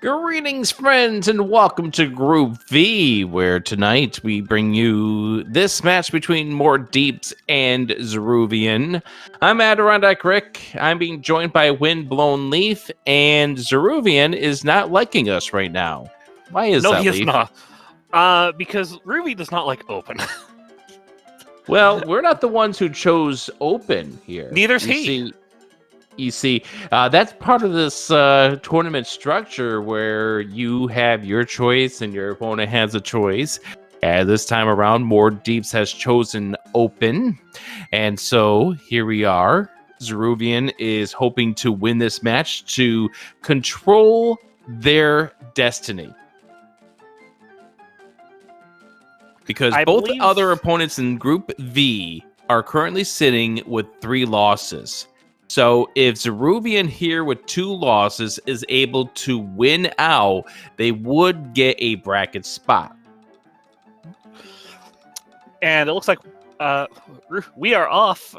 Greetings, friends, and welcome to Group V, where tonight we bring you this match between More Deeps and Zaruvyen. I'm Adirondack Rick. I'm being joined by Windblown Leaf, and Zaruvyen is not liking us right now. Why is No, that, he is Leaf? not. Because Ruby does not like open. Well, we're not the ones who chose open here. Neither's he. You see, that's part of this tournament structure where you have your choice and your opponent has a choice. This time around, More Deeps has chosen open. And so here we are. Zaruvyen is hoping to win this match to control their destiny. Because both other opponents in Group V are currently sitting with 3 losses. So if Zaruvyen here with 2 losses is able to win out, they would get a bracket spot. And it looks like we are off,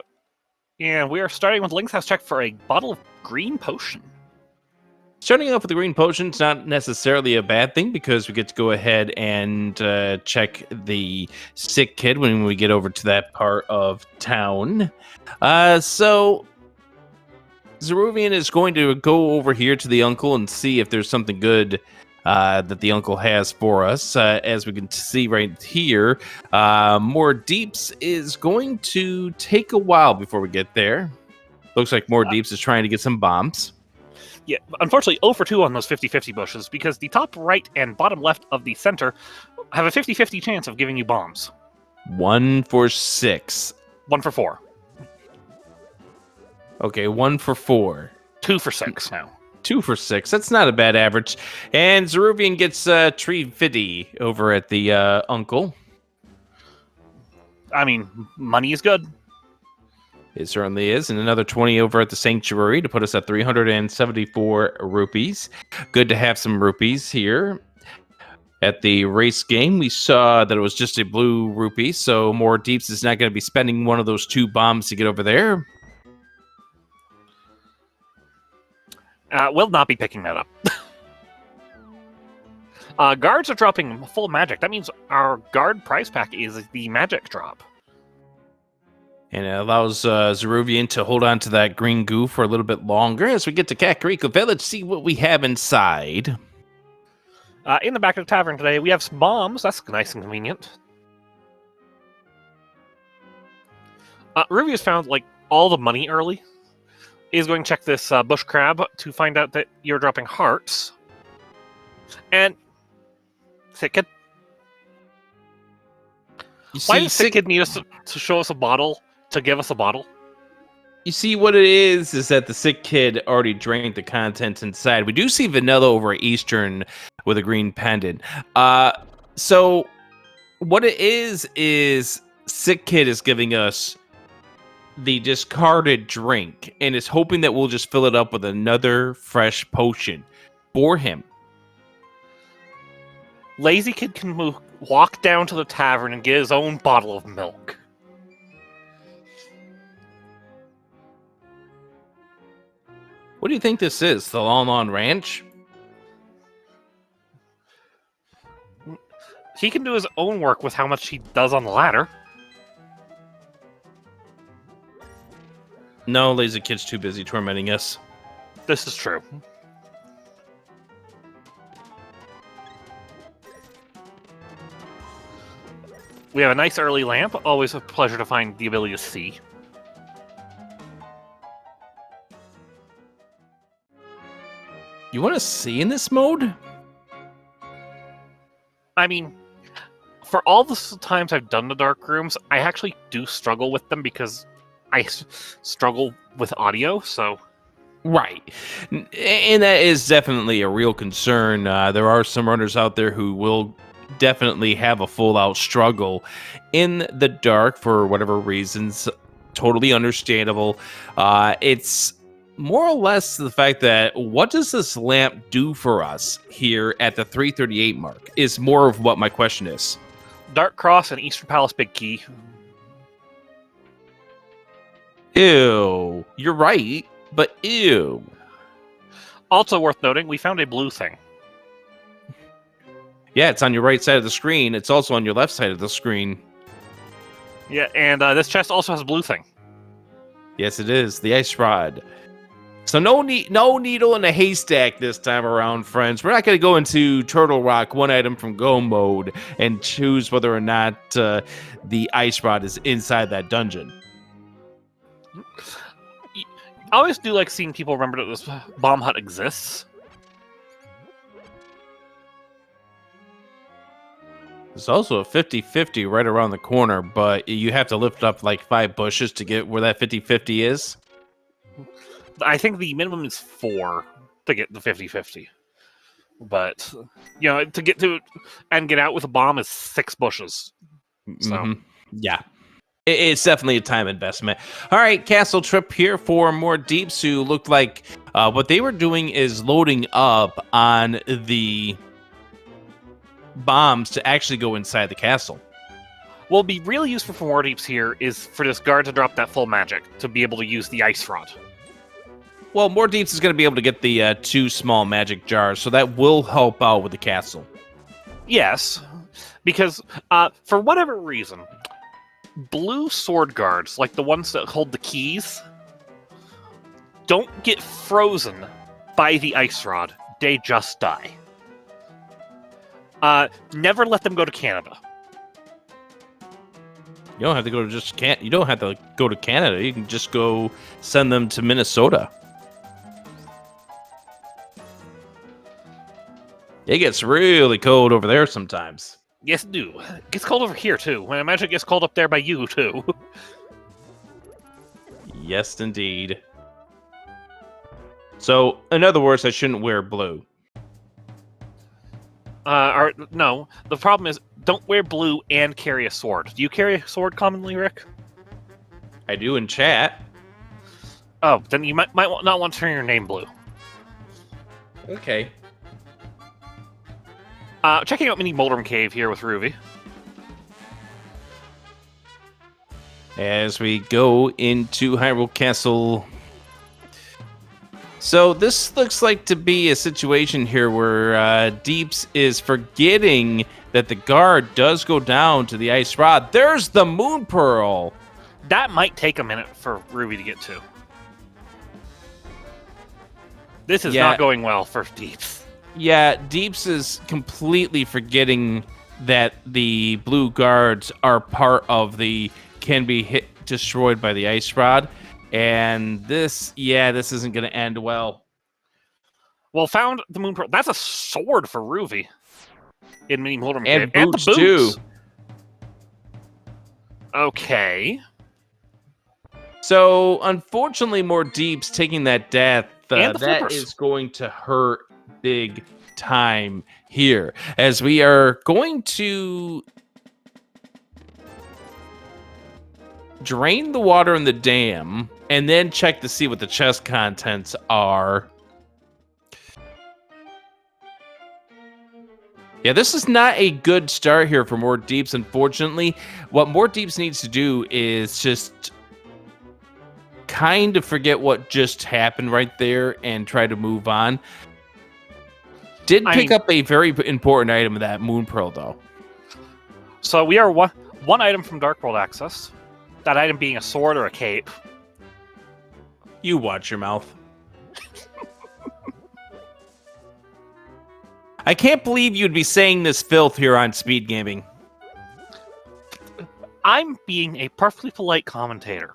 and we are starting with Link's House check for a bottle of green potion. Starting off with the green potion is not necessarily a bad thing because we get to go ahead and check the sick kid when we get over to that part of town. So Zaruvyen is going to go over here to the uncle and see if there's something good that the uncle has for us. As we can see right here, More Deeps is going to take a while before we get there. Looks like More Deeps is trying to get some bombs. Yeah, unfortunately 0 for 2 on those 50-50 bushes because the top right and bottom left of the center have a 50-50 chance of giving you bombs. 1 for 6. 1 for 4. Okay, 1 for 4. 2 for 6 now. 2 for 6. That's not a bad average. And Zaruvyen gets 350 over at the uncle. I mean, money is good. It certainly is. And another 20 over at the Sanctuary to put us at 374 rupees. Good to have some rupees here. At the race game, we saw that it was just a blue rupee, so More Deeps is not going to be spending one of those 2 bombs to get over there. Will not be picking that up. Guards are dropping full magic. That means our guard prize pack is the magic drop. And it allows Zaruvyen to hold on to that green goo for a little bit longer as we get to Kakariko Village, see what we have inside. In the back of the tavern today, we have some bombs. That's nice and convenient. Ruby has found all the money early. Is going to check this bush crab to find out that you're dropping hearts. And Sick Kid. Why does Sick Kid need us to show us a bottle? To give us a bottle? You see, what it is that the sick kid already drank the contents inside. We do see Vanilla over at Eastern with a green pendant. So what it is sick kid is giving us the discarded drink and is hoping that we'll just fill it up with another fresh potion for him. Lazy Kid can walk down to the tavern and get his own bottle of milk. What do you think this is? The Lon Lon Ranch? He can do his own work with how much he does on the ladder. No, Lazy Kid's too busy tormenting us. This is true. We have a nice early lamp. Always a pleasure to find the ability to see. You want to see in this mode? I mean, for all the times I've done the dark rooms, I actually do struggle with them because I struggle with audio, so... Right. And that is definitely a real concern. There are some runners out there who will definitely have a full-out struggle in the dark for whatever reasons. Totally understandable. It's more or less the fact that what does this lamp do for us here at the 338 mark is more of what my question is. Dark Cross and Eastern Palace Big Key. Ew. You're right, but ew. Also worth noting, we found a blue thing. Yeah, it's on your right side of the screen. It's also on your left side of the screen. Yeah, and this chest also has a blue thing. Yes, it is. The ice rod. So no needle in a haystack this time around, friends. We're not going to go into Turtle Rock, one item from Go mode, and choose whether or not the ice rod is inside that dungeon. I always do like seeing people remember that this bomb hut exists. There's also a 50-50 right around the corner, but you have to lift up like 5 bushes to get where that 50-50 is. I think the minimum is 4 to get the 50-50. But, to get to and get out with a bomb is 6 bushes. So, yeah. It's definitely a time investment. All right, Castle Trip here for more Deeps who looked like what they were doing is loading up on the bombs to actually go inside the castle. What'll be really useful for more Deeps here is for this guard to drop that full magic to be able to use the ice rod. Well, more Deeps is going to be able to get the 2 small magic jars, so that will help out with the castle. Yes, because for whatever reason, blue sword guards, like the ones that hold the keys, don't get frozen by the ice rod. They just die. Never let them go to Canada. You don't have to go to You don't have to go to Canada. You can just go send them to Minnesota. It gets really cold over there sometimes. Yes, it do. It gets cold over here, too. I imagine it gets cold up there by you, too. Yes, indeed. So, in other words, I shouldn't wear blue. No. The problem is, don't wear blue and carry a sword. Do you carry a sword commonly, Rick? I do in chat. Oh, then you might not want to turn your name blue. Okay. Checking out Mini Moldrum Cave here with Ruby. As we go into Hyrule Castle. So this looks like to be a situation here where Deeps is forgetting that the guard does go down to the ice rod. There's the Moon Pearl. That might take a minute for Ruby to get to. This is not going well for Deeps. Yeah, Deeps is completely forgetting that the blue guards are part of the can be destroyed by the ice rod. And this isn't going to end well. Well, found the Moon Pearl. That's a sword for Ruby in Mini Moldrum Cave. And boots, too. Okay. So, unfortunately, more Deeps taking that death. That flippers. is going to hurt big time here. As we are going to drain the water in the dam and then check to see what the chest contents are. Yeah, this is not a good start here for More Deeps, unfortunately. What More Deeps needs to do is just kind of forget what just happened right there and try to move on. Did pick up a very important item of that Moon Pearl, though. So we are one item from Dark World Access. That item being a sword or a cape. You watch your mouth. I can't believe you'd be saying this filth here on Speed Gaming. I'm being a perfectly polite commentator.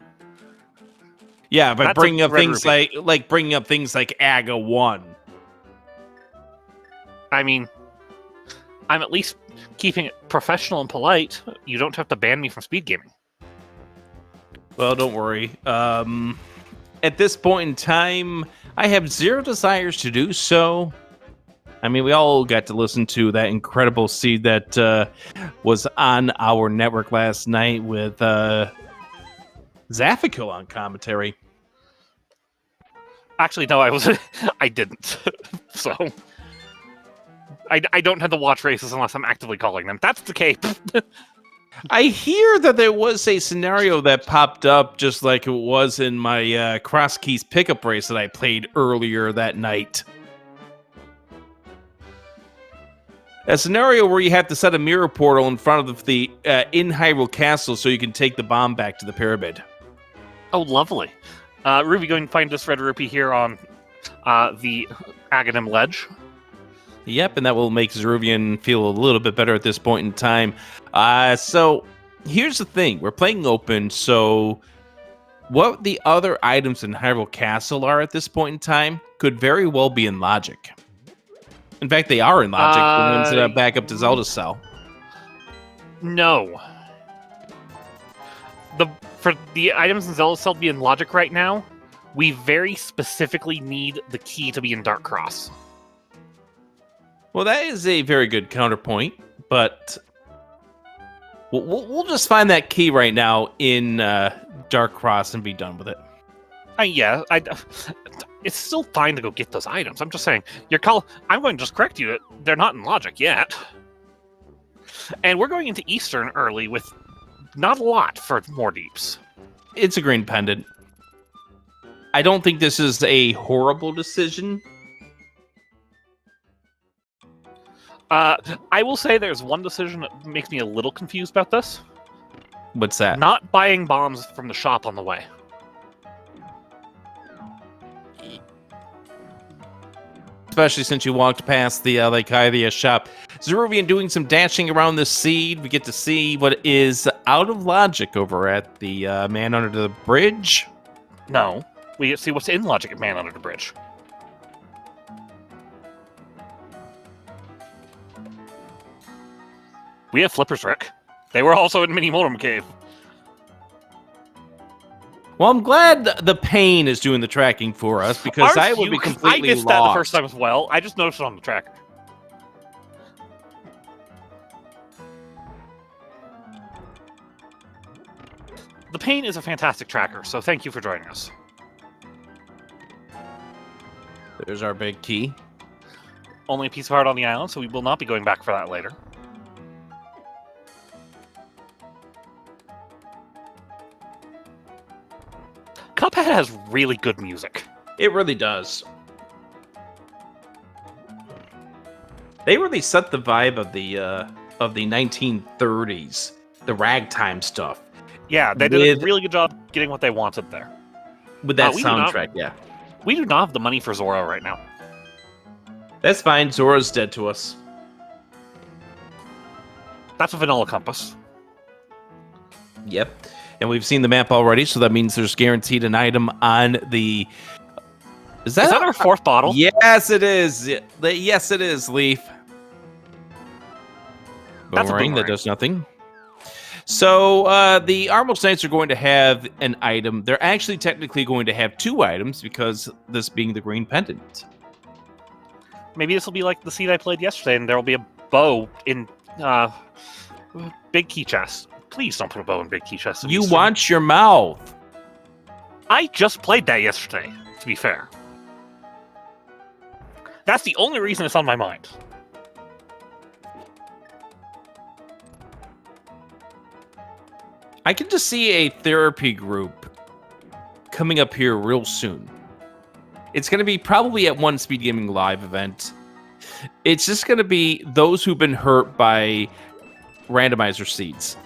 Yeah, but bringing up things like bringing up things like AGA 1. I mean, I'm at least keeping it professional and polite. You don't have to ban me from Speed Gaming. Well, don't worry. At this point in time, I have zero desires to do so. I mean, we all got to listen to that incredible seed that was on our network last night with Zafikil on commentary. Actually, no, I didn't. So I don't have to watch races unless I'm actively calling them. That's the cape. I hear that there was a scenario that popped up just like it was in my Cross Keys pickup race that I played earlier that night. A scenario where you have to set a mirror portal in front of the in Hyrule Castle so you can take the bomb back to the pyramid. Oh, lovely. Ruby, going to find this red rupee here on the Aghanim Ledge. Yep, and that will make Zaruvyen feel a little bit better at this point in time. So here's the thing. We're playing open, so what the other items in Hyrule Castle are at this point in time could very well be in Logic. In fact, they are in Logic. We'll back up to Zelda's cell. No. For the items in Zelda's cell to be in Logic right now, we very specifically need the key to be in Dark Cross. Well, that is a very good counterpoint, but we'll just find that key right now in Dark Cross and be done with it. It's still fine to go get those items. I'm just saying, I'm going to just correct you that they're not in Logic yet. And we're going into Eastern early with not a lot for more deeps. It's a green pendant. I don't think this is a horrible decision. I will say there's one decision that makes me a little confused about this. What's that? Not buying bombs from the shop on the way. Especially since you walked past the Lycaria shop. Zaruvyen doing some dashing around the seed. We get to see what is out of Logic over at the Man Under the Bridge. No, we get to see what's in Logic at Man Under the Bridge. We have flippers, Rick. They were also in Mini Modem Cave. Well, I'm glad the pain is doing the tracking for us, because I would be completely I missed lost. that the first time as well. I just noticed it on the tracker. The pain is a fantastic tracker, so thank you for joining us. There's our big key. Only a piece of art on the island, so we will not be going back for that later. Cuphead has really good music. It really does. They really set the vibe of the 1930s, the ragtime stuff. Yeah, they did a really good job getting what they wanted there. With that soundtrack, yeah. We do not have the money for Zora right now. That's fine. Zora's dead to us. That's a vanilla compass. Yep. And we've seen the map already, so that means there's guaranteed an item on the... Is that our fourth bottle? Yes, it is. Yes, it is, Leaf. That's a boomerang. That does nothing. So the Armos Knights are going to have an item. They're actually technically going to have two items, because this being the green pendant. Maybe this will be like the seed I played yesterday, and there will be a bow in big key chest. Please don't put a bow in big key chest. You watch your mouth. I just played that yesterday, to be fair. That's the only reason it's on my mind. I can just see a therapy group coming up here real soon. It's going to be probably at one SpeedGaming Live event. It's just going to be those who've been hurt by randomizer seeds.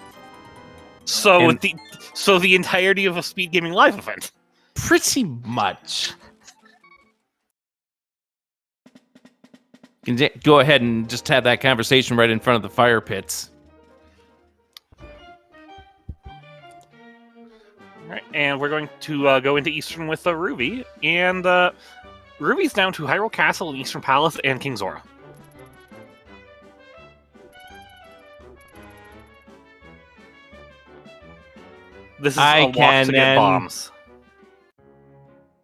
So the entirety of a SpeedGaming Live event? Pretty much. You can go ahead and just have that conversation right in front of the fire pits. Right, and we're going to go into Eastern with Ruby, and Ruby's down to Hyrule Castle and Eastern Palace and King Zora. This is a walk to get bombs.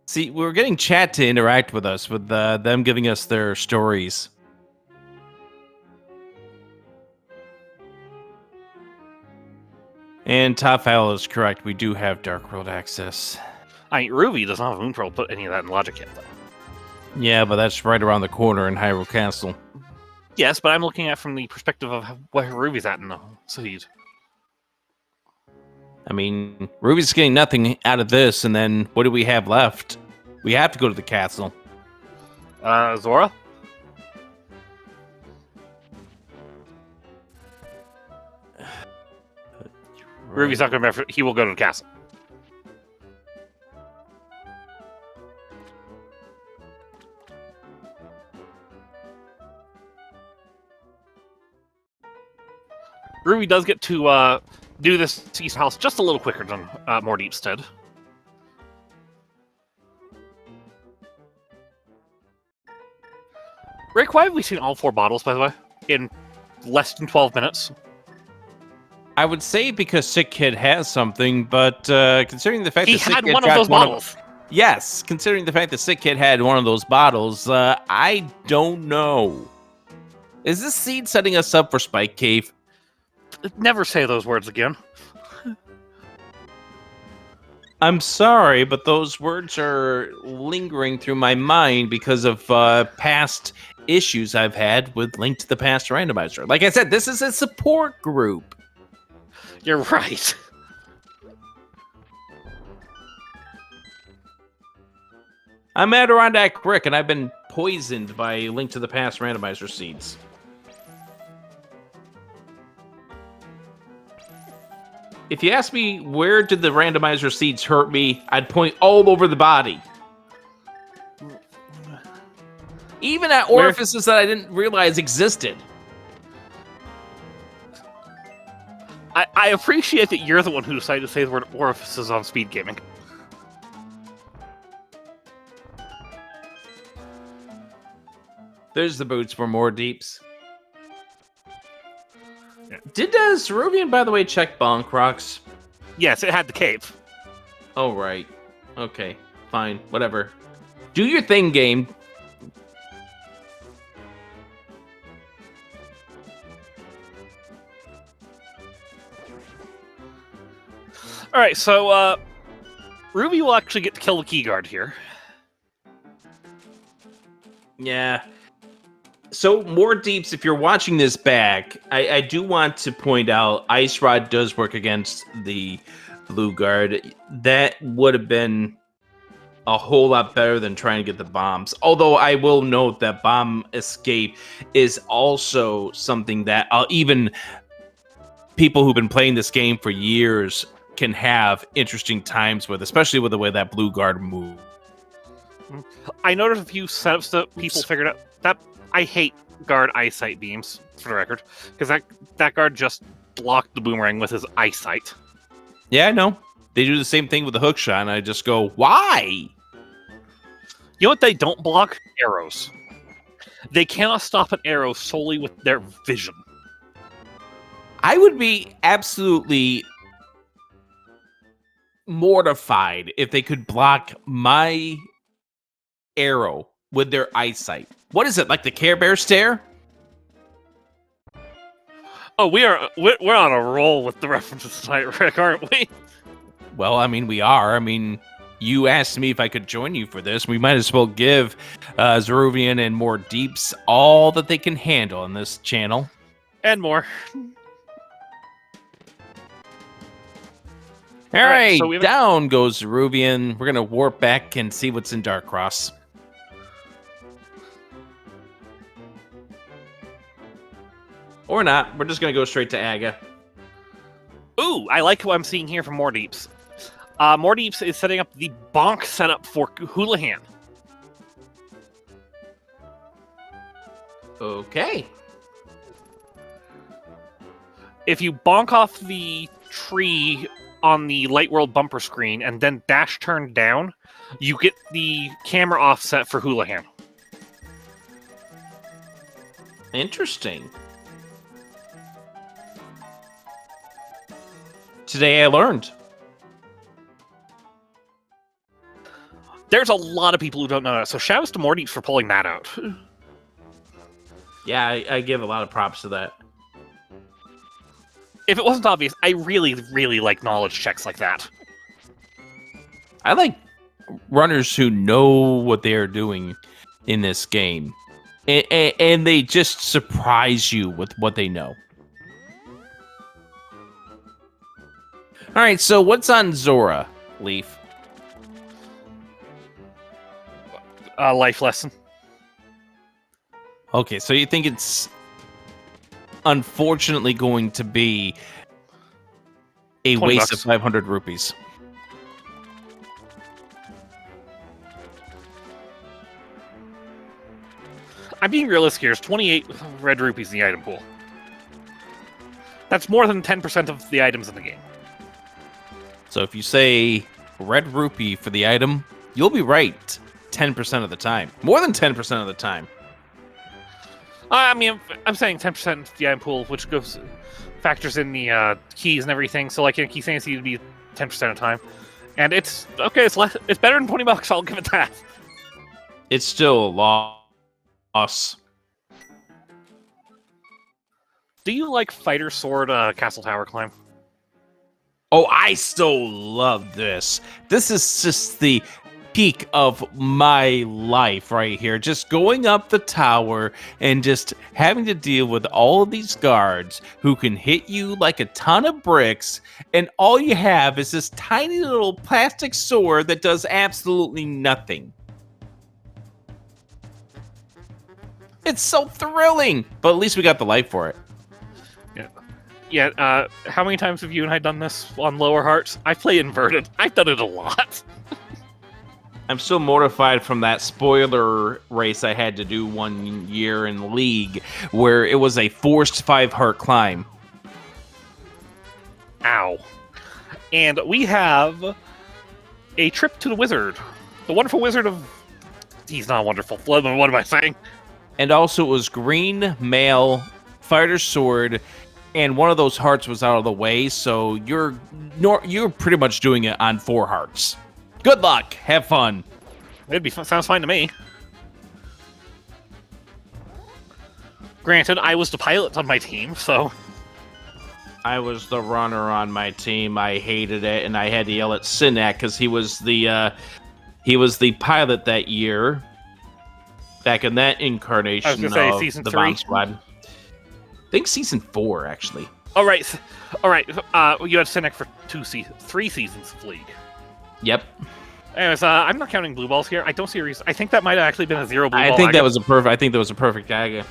See, we're getting chat to interact with us, with them giving us their stories. And Top Fowl is correct. We do have Dark World access. Ruby does not have a Moon Pearl put any of that in Logic yet, though. Yeah, but that's right around the corner in Hyrule Castle. Yes, but I'm looking at from the perspective of where Ruby's at in the seed. I mean, Ruby's getting nothing out of this, and then what do we have left? We have to go to the castle. Zora? Ruby's not going to be. He will go to the castle. Ruby does get to do this to East House just a little quicker than Mordeep's did. Rick, why have we seen all 4 bottles, by the way, in less than 12 minutes? I would say because Sick Kid has something, but considering the fact He that Sick had Kid one of got those bottles. Yes, considering the fact that Sick Kid had one of those bottles, I don't know. Is this seed setting us up for Spike Cave? Never say those words again. I'm sorry, but those words are lingering through my mind because of past issues I've had with Link to the Past Randomizer. Like I said, this is a support group. You're right. I'm Adirondack Rick, and I've been poisoned by Link to the Past Randomizer seeds. If you ask me where did the randomizer seeds hurt me, I'd point all over the body. Even at orifices that I didn't realize existed. I appreciate that you're the one who decided to say the word orifices on SpeedGaming. There's the boots for more deeps. Yeah. Did zaruvyen, by the way, check Bonk Rocks? Yes, it had the cape. Oh, right. Okay, fine, whatever. Do your thing, game. All right, so Ruby will actually get to kill the key guard here. Yeah. So, more deeps, if you're watching this back, I do want to point out Ice Rod does work against the Blue Guard. That would have been a whole lot better than trying to get the bombs. Although I will note that bomb escape is also something that even people who've been playing this game for years can have interesting times with, especially with the way that Blue Guard moves. I noticed a few setups that people figured out. That I hate guard eyesight beams, for the record, because that guard just blocked the boomerang with his eyesight. Yeah, I know. They do the same thing with the hook shot, and I just go, why? You know what they don't block? Arrows. They cannot stop an arrow solely with their vision. I would be absolutely mortified if they could block my arrow with their eyesight. What is it, like the Care Bear stare? Oh, we're on a roll with the references tonight, Rick, aren't we? Well, I mean, we are. I mean, you asked me if I could join you for this. We might as well give zaruvyen and more deeps all that they can handle on this channel. And more. All right, so down goes zaruvyen. We're going to warp back and see what's in Darkcross. Or not. We're just going to go straight to Aga. Ooh, I like what I'm seeing here from Mordeeps. Mordeeps is setting up the bonk setup for Houlihan. Okay. If you bonk off the tree on the Light World bumper screen and then dash turn down, you get the camera offset for Houlihan. Interesting. Today I learned. There's a lot of people who don't know that, so shout outs to Mordeeps for pulling that out. Yeah, I give a lot of props to that. If it wasn't obvious, I really, really like knowledge checks like that. I like runners who know what they are doing in this game. And they just surprise you with what they know. All right, so what's on Zora, Leaf? Life lesson. Okay, so you think it's unfortunately going to be A 20 waste of bucks. 500 rupees. I'm being realistic here. There's 28 red rupees in the item pool. That's more than 10% of the items in the game. So if you say red rupee for the item, you'll be right 10% of the time. More than 10% of the time. I mean, I'm saying 10% of the item pool, which factors in the keys and everything. So, like, key saying to be 10% of the time, and it's okay. It's less. It's better than 20 bucks. I'll give it that. It's still a loss. Do you like Fighter Sword Castle Tower Climb? Oh, I still love this. This is just the peak of my life right here. Just going up the tower and just having to deal with all of these guards who can hit you like a ton of bricks, and all you have is this tiny little plastic sword that does absolutely nothing. It's so thrilling, but at least we got the life for it. Yeah. How many times have you and I done this on lower hearts? I play inverted. I've done it a lot. I'm still mortified from that spoiler race I had to do one year in League, where it was a forced 5-heart climb. Ow. And we have a trip to the wizard. The wonderful wizard of... He's not wonderful. What am I saying? And also it was green, male, fighter sword, and one of those hearts was out of the way, so you're pretty much doing it on 4 hearts. Good luck. Have fun. It'd be fun. Sounds fine to me. Granted, I was the pilot on my team, so... I was the runner on my team. I hated it, and I had to yell at Sinak because he was the pilot that year. Back in that incarnation I was gonna say, of season the 3? Bomb Squad. I think season 4, actually. All right. You had Cynic for 3 seasons of League. Yep. Anyways, I'm not counting blue balls here. I don't see a reason. I think that might have actually been a 0 blue ball. I think that was a perfect gag.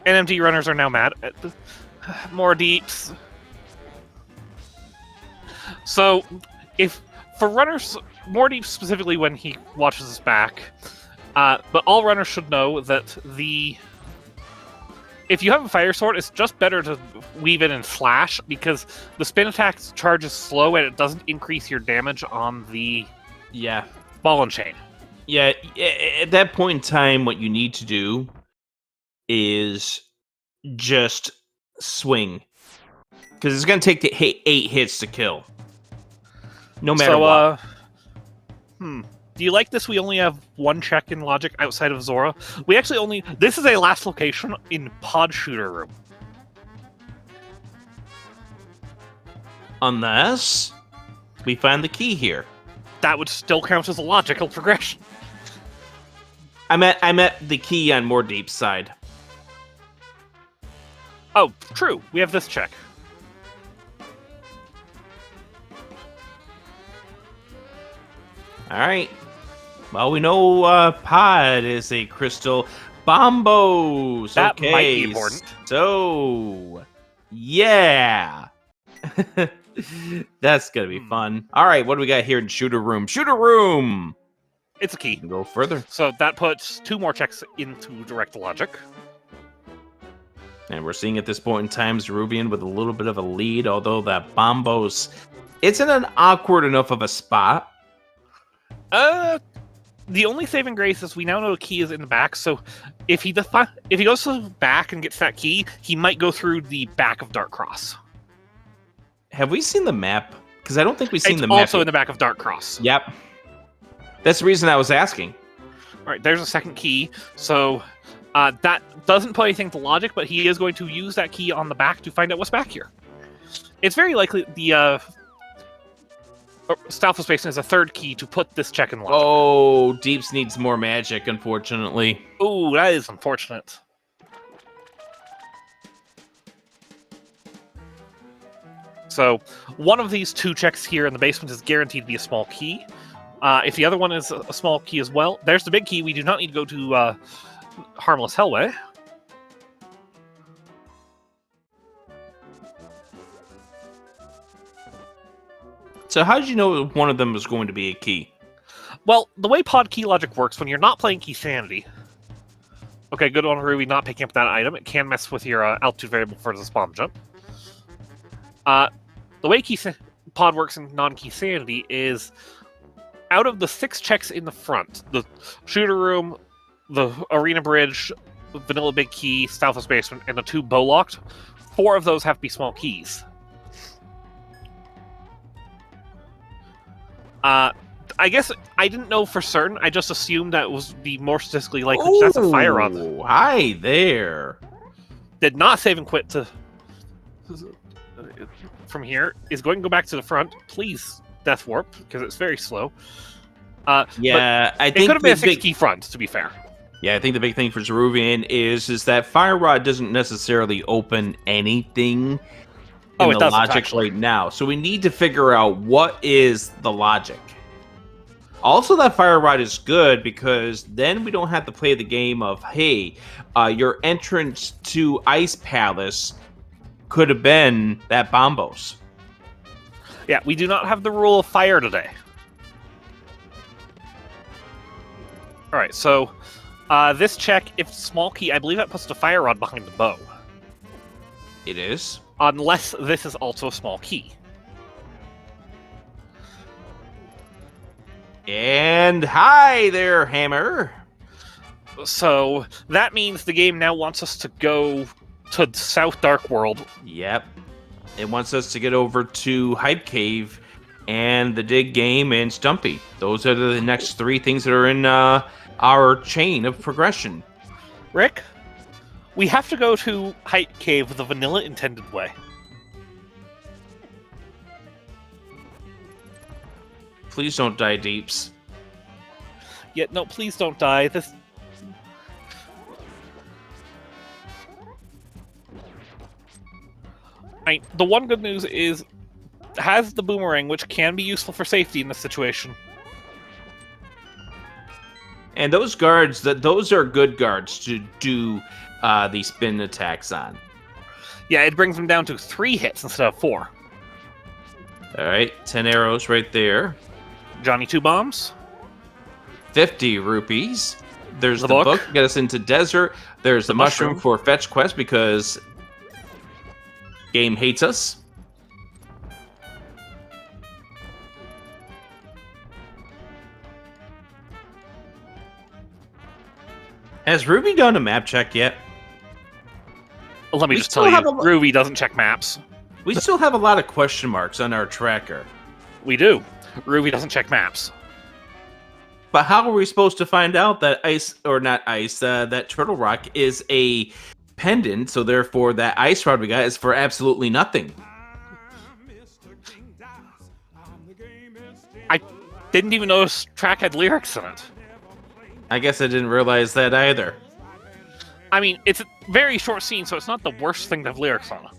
NMD runners are now mad at more deeps. So, if for runners, more deep specifically when he watches us back, but all runners should know that if you have a fire sword, it's just better to weave it in slash, because the spin attack charge is slow and it doesn't increase your damage on the ball and chain. Yeah, at that point in time, what you need to do is just swing, because it's going to take 8 hits to kill, no matter what. Do you like this? We only have 1 check in logic outside of Zora. We actually this is a last location in Pod Shooter Room. Unless we find the key here. That would still count as a logical progression. I meant the key on more deep side. Oh, true. We have this check. All right. Well, we know Pod is a crystal. Bombos. That okay. might be important. So, yeah. That's going to be fun. All right, what do we got here in Shooter Room? Shooter Room! It's a key. Go further. So that puts 2 more checks into direct logic. And we're seeing at this point in time Zaruvyen with a little bit of a lead, although that Bombos, it's in an awkward enough of a spot. The only saving grace is we now know the key is in the back, so if he goes to the back and gets that key, he might go through the back of Dark Cross. Have we seen the map? Because I don't think we've seen the map. It's also in the back of Dark Cross. Yep. That's the reason I was asking. All right, there's a second key, so that doesn't put anything to logic, but he is going to use that key on the back to find out what's back here. It's very likely the Stalfos Basin is a 3rd key to put this check in logic. Oh, Deeps needs more magic, unfortunately. Ooh, that is unfortunate. So, one of these 2 checks here in the basement is guaranteed to be a small key. If the other one is a small key as well, there's the big key. We do not need to go to Harmless Hellway. So how did you know one of them was going to be a key? Well, the way pod key logic works, when you're not playing Key Sanity... Okay, good on Ruby not picking up that item. It can mess with your altitude variable for the spawn jump. The way pod works in non-Key Sanity is, out of the 6 checks in the front, the shooter room, the arena bridge, vanilla big key, southwest basement, and the 2 bow-locked, 4 of those have to be small keys. I guess I didn't know for certain. I just assumed that was the more statistically likely. That's a fire rod. Hi there. Did not save and quit to from here. Is going to go back to the front. Please, death warp, because it's very slow. Yeah, I think it could have been a 6-key front, to be fair. Yeah, I think the big thing for zaruvyen is that fire rod doesn't necessarily open anything in the logic right now. So we need to figure out what is the logic. Also, that fire rod is good because then we don't have to play the game of, hey, your entrance to Ice Palace could have been that Bombos. Yeah, we do not have the rule of fire today. All right, so this check, if small key, I believe that puts the fire rod behind the bow. It is. Unless this is also a small key. And hi there, Hammer. So that means the game now wants us to go to South Dark World. Yep. It wants us to get over to Hype Cave and the Dig Game and Stumpy. Those are the next 3 things that are in our chain of progression. Rick, we have to go to Hype Cave the vanilla intended way. Please don't die, Deeps. Yeah, no, please don't die. The one good news is it has the boomerang, which can be useful for safety in this situation. And those guards, those are good guards to do the spin attacks on. Yeah, it brings them down to 3 hits instead of 4. All right, 10 arrows right there. Johnny 2 bombs. 50 rupees. There's the book. Get us into desert. There's the mushroom for fetch quest because game hates us. Has Ruby done a map check yet? Let me just tell you, Ruby doesn't check maps. We still have a lot of question marks on our tracker. We do. Ruby doesn't check maps. But how are we supposed to find out that that Turtle Rock is a pendant, so therefore that ice rod we got is for absolutely nothing? I didn't even know this track had lyrics in it. I guess I didn't realize that either. I mean, it's a very short scene, so it's not the worst thing to have lyrics on it.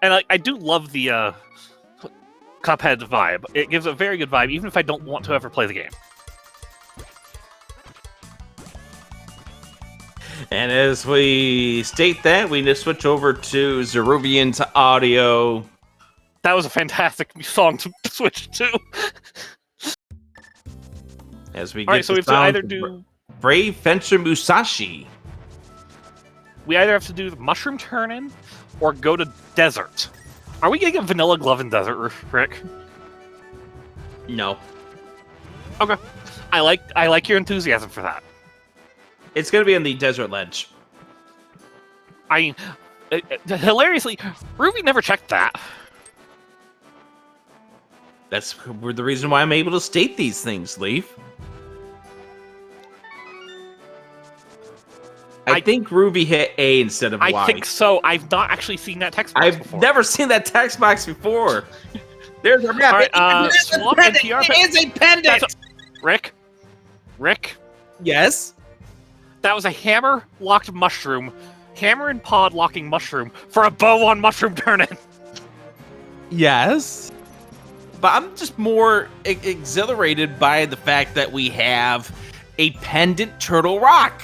And I do love the Cuphead vibe. It gives a very good vibe, even if I don't want to ever play the game. And as we state that, we just switch over to zaruvyen's audio. That was a fantastic song to switch to. As we get so we have to either do Brave Fencer Musashi. We either have to do the mushroom turn-in or go to desert. Are we getting a vanilla glove in desert, Rick? No. Okay. I like your enthusiasm for that. It's going to be on the desert ledge. I mean, hilariously, Ruby never checked that. That's the reason why I'm able to state these things, Leaf. I think Ruby hit A instead of Y. I think so. I've not actually seen that text box before. I've never seen that text box before. There's a map. Right, it is a pendant. Rick. Yes? That was a hammer-locked mushroom. Hammer and pod locking mushroom for a bow on mushroom turn-in. Yes. But I'm just more exhilarated by the fact that we have a pendant Turtle Rock.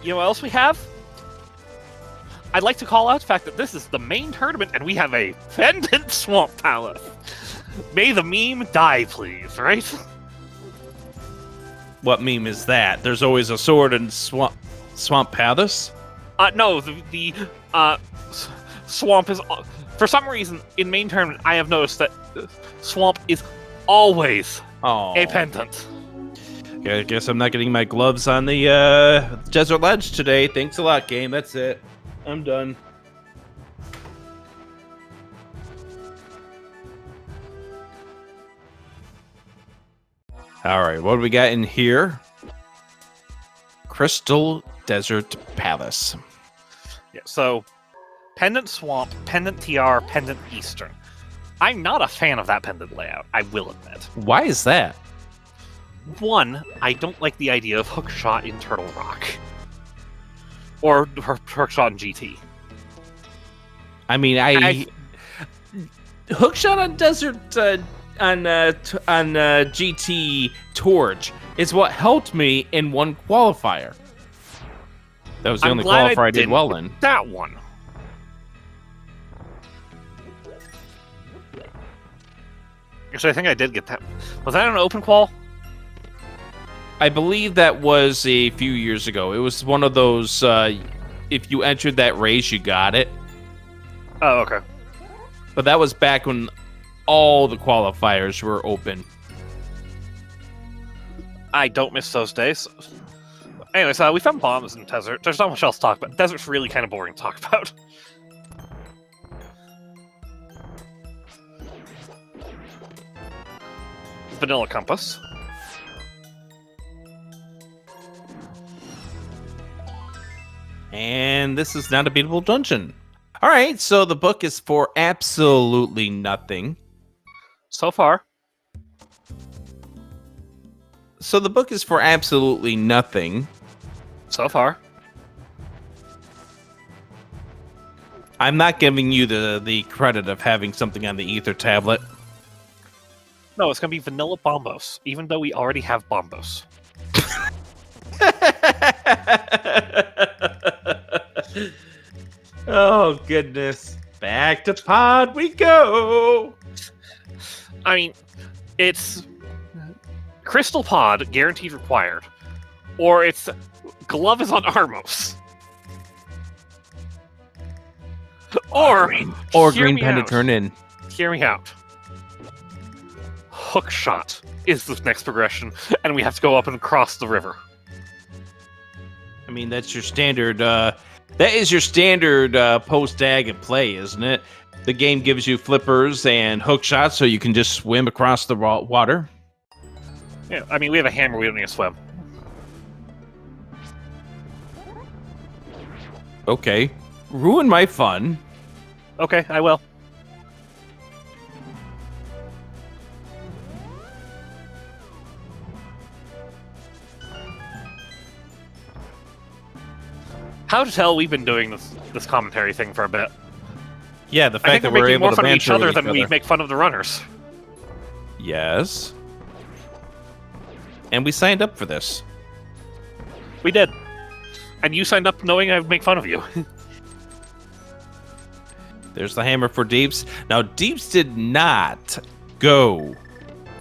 You know what else we have? I'd like to call out the fact that this is the main tournament and we have a pendant swamp palace. May the meme die, please, right? What meme is that? There's always a sword in swamp palace? No, the swamp is... For some reason, in main tournament, I have noticed that swamp is always a pendant. Yeah, I guess I'm not getting my gloves on the desert ledge today. Thanks a lot, game. That's it. I'm done. All right, what do we got in here? Crystal Desert Palace. Yeah, so pendant swamp, pendant TR, pendant eastern. I'm not a fan of that pendant layout, I will admit. Why is that? One, I don't like the idea of hookshot in Turtle Rock. Or hookshot in GT. I mean, hookshot on desert on GT Torch is what helped me in one qualifier. That was the only qualifier I did well in. That one. Actually, I think I did get that. Was that an open qual? I believe that was a few years ago. It was one of those, if you entered that race, you got it. Oh, okay. But that was back when all the qualifiers were open. I don't miss those days. Anyways, we found bombs in the desert. There's not much else to talk about. Desert's really kind of boring to talk about. Vanilla compass. And this is not a beatable dungeon. All right, so the book is for absolutely nothing. So far. So the book is for absolutely nothing. So far. I'm not giving you the credit of having something on the ether tablet. No, it's going to be vanilla bombos, even though we already have bombos. Oh, goodness. Back to pod we go. I mean, it's Crystal Pod, guaranteed required. Or it's Glove is on Armos. Or Green Pendant turn in. Hear me out. Hookshot is the next progression, and we have to go up and cross the river. I mean, that's your standard, that is your standard post-dag and play, isn't it? The game gives you flippers and hook shots so you can just swim across the water. Yeah, I mean, we have a hammer, we don't need to swim. Okay. Ruin my fun. Okay, I will. How to tell we've been doing this commentary thing for a bit. Yeah, the fact that we're able to banter banter each other with than we make fun of the runners. Yes. And we signed up for this. We did. And you signed up knowing I would make fun of you. There's the hammer for Deeps. Now, Deeps did not go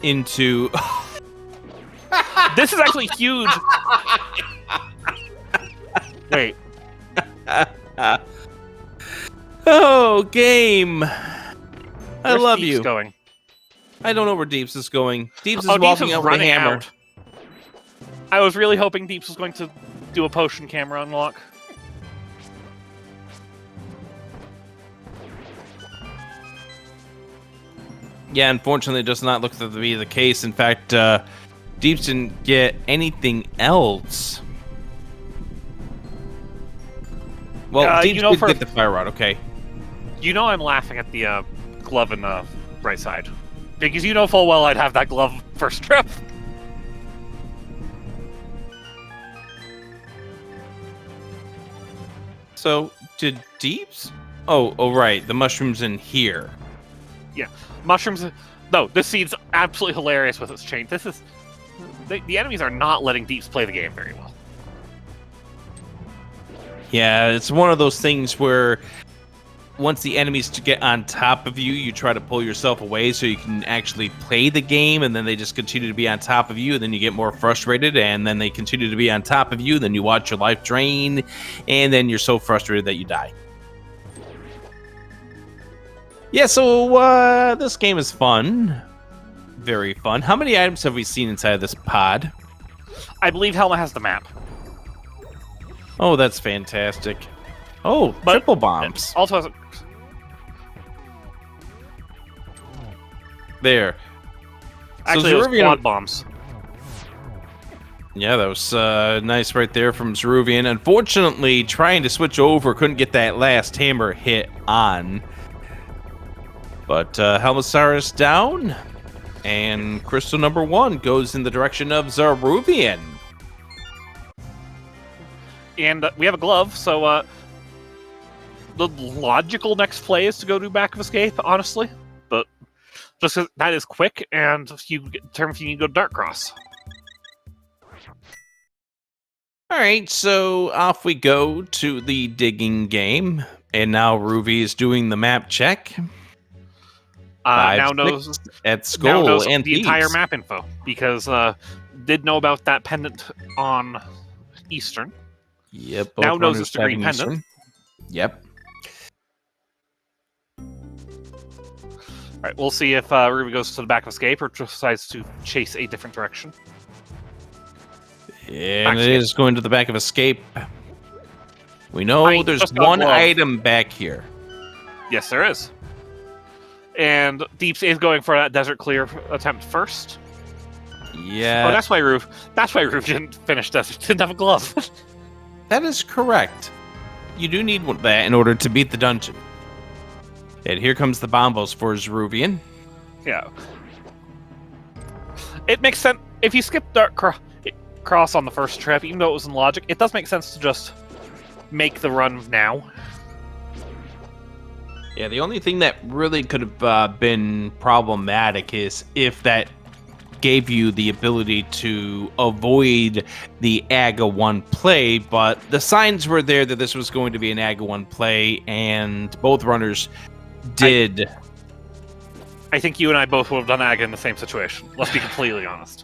into... This is actually huge. Wait. Oh, game. I love Deeps you. Going? I don't know where Deeps is going. Deeps is Deeps walking is out with a running hammer. out. I was really hoping Deeps was going to do a potion camera unlock. Yeah, unfortunately, it does not look to be the case. In fact, Deeps didn't get anything else. Well, Deeps did get the fire rod, okay. You know I'm laughing at the glove in the right side. Because you know full well I'd have that glove first trip. So, did Deeps? Oh, right. The mushroom's in here. Yeah. Mushrooms... No, this scene's absolutely hilarious with its chain. This is... The enemies are not letting Deeps play the game very well. Yeah, it's one of those things where once the enemies to get on top of you, you try to pull yourself away so you can actually play the game, and then they just continue to be on top of you, and then you get more frustrated, and then they continue to be on top of you, then you watch your life drain, and then you're so frustrated that you die. Yeah, so this game is fun. Very fun. How many items have we seen inside of this pod? I believe Helma has the map. Oh, that's fantastic. Oh, triple bombs. Also has There. actually So those Zaruvyen- quad bombs. Yeah, that was nice right there from Zaruvyen. Unfortunately, trying to switch over, couldn't get that last hammer hit on. But Helmasaurus down, and crystal number 1 goes in the direction of Zaruvyen. And we have a glove, so the logical next play is to go do Back of Escape, honestly. But just 'cause that is quick, and you determine if you need to go to Dark Cross. All right, so off we go to the digging game. And now Ruby is doing the map check. Now knows At Skull now knows and the entire Thieves. map info, because did know about that pendant on Eastern. Yep. Now both knows runners it's the green having pendant. Eastern. Yep. All right, we'll see if Ruby goes to the Back of Escape or decides to chase a different direction. And it is going to the Back of Escape. We know I there's just got one glove. item back here. Yes, there is. And Deeps is going for that desert clear attempt first. Yeah. Oh, that's why Roof didn't finish desert. Didn't have a glove. That is correct. You do need that in order to beat the dungeon. And here comes the bombos for Zaruvyen. Yeah. It makes sense if you skip Dark Cross on the first trip, even though it was in logic. It does make sense to just make the run now. Yeah, the only thing that really could have been problematic is if that gave you the ability to avoid the AGA 1 play, but the signs were there that this was going to be an AGA 1 play, and both runners did. I think you and I both would have done AGA in the same situation. Let's be completely honest.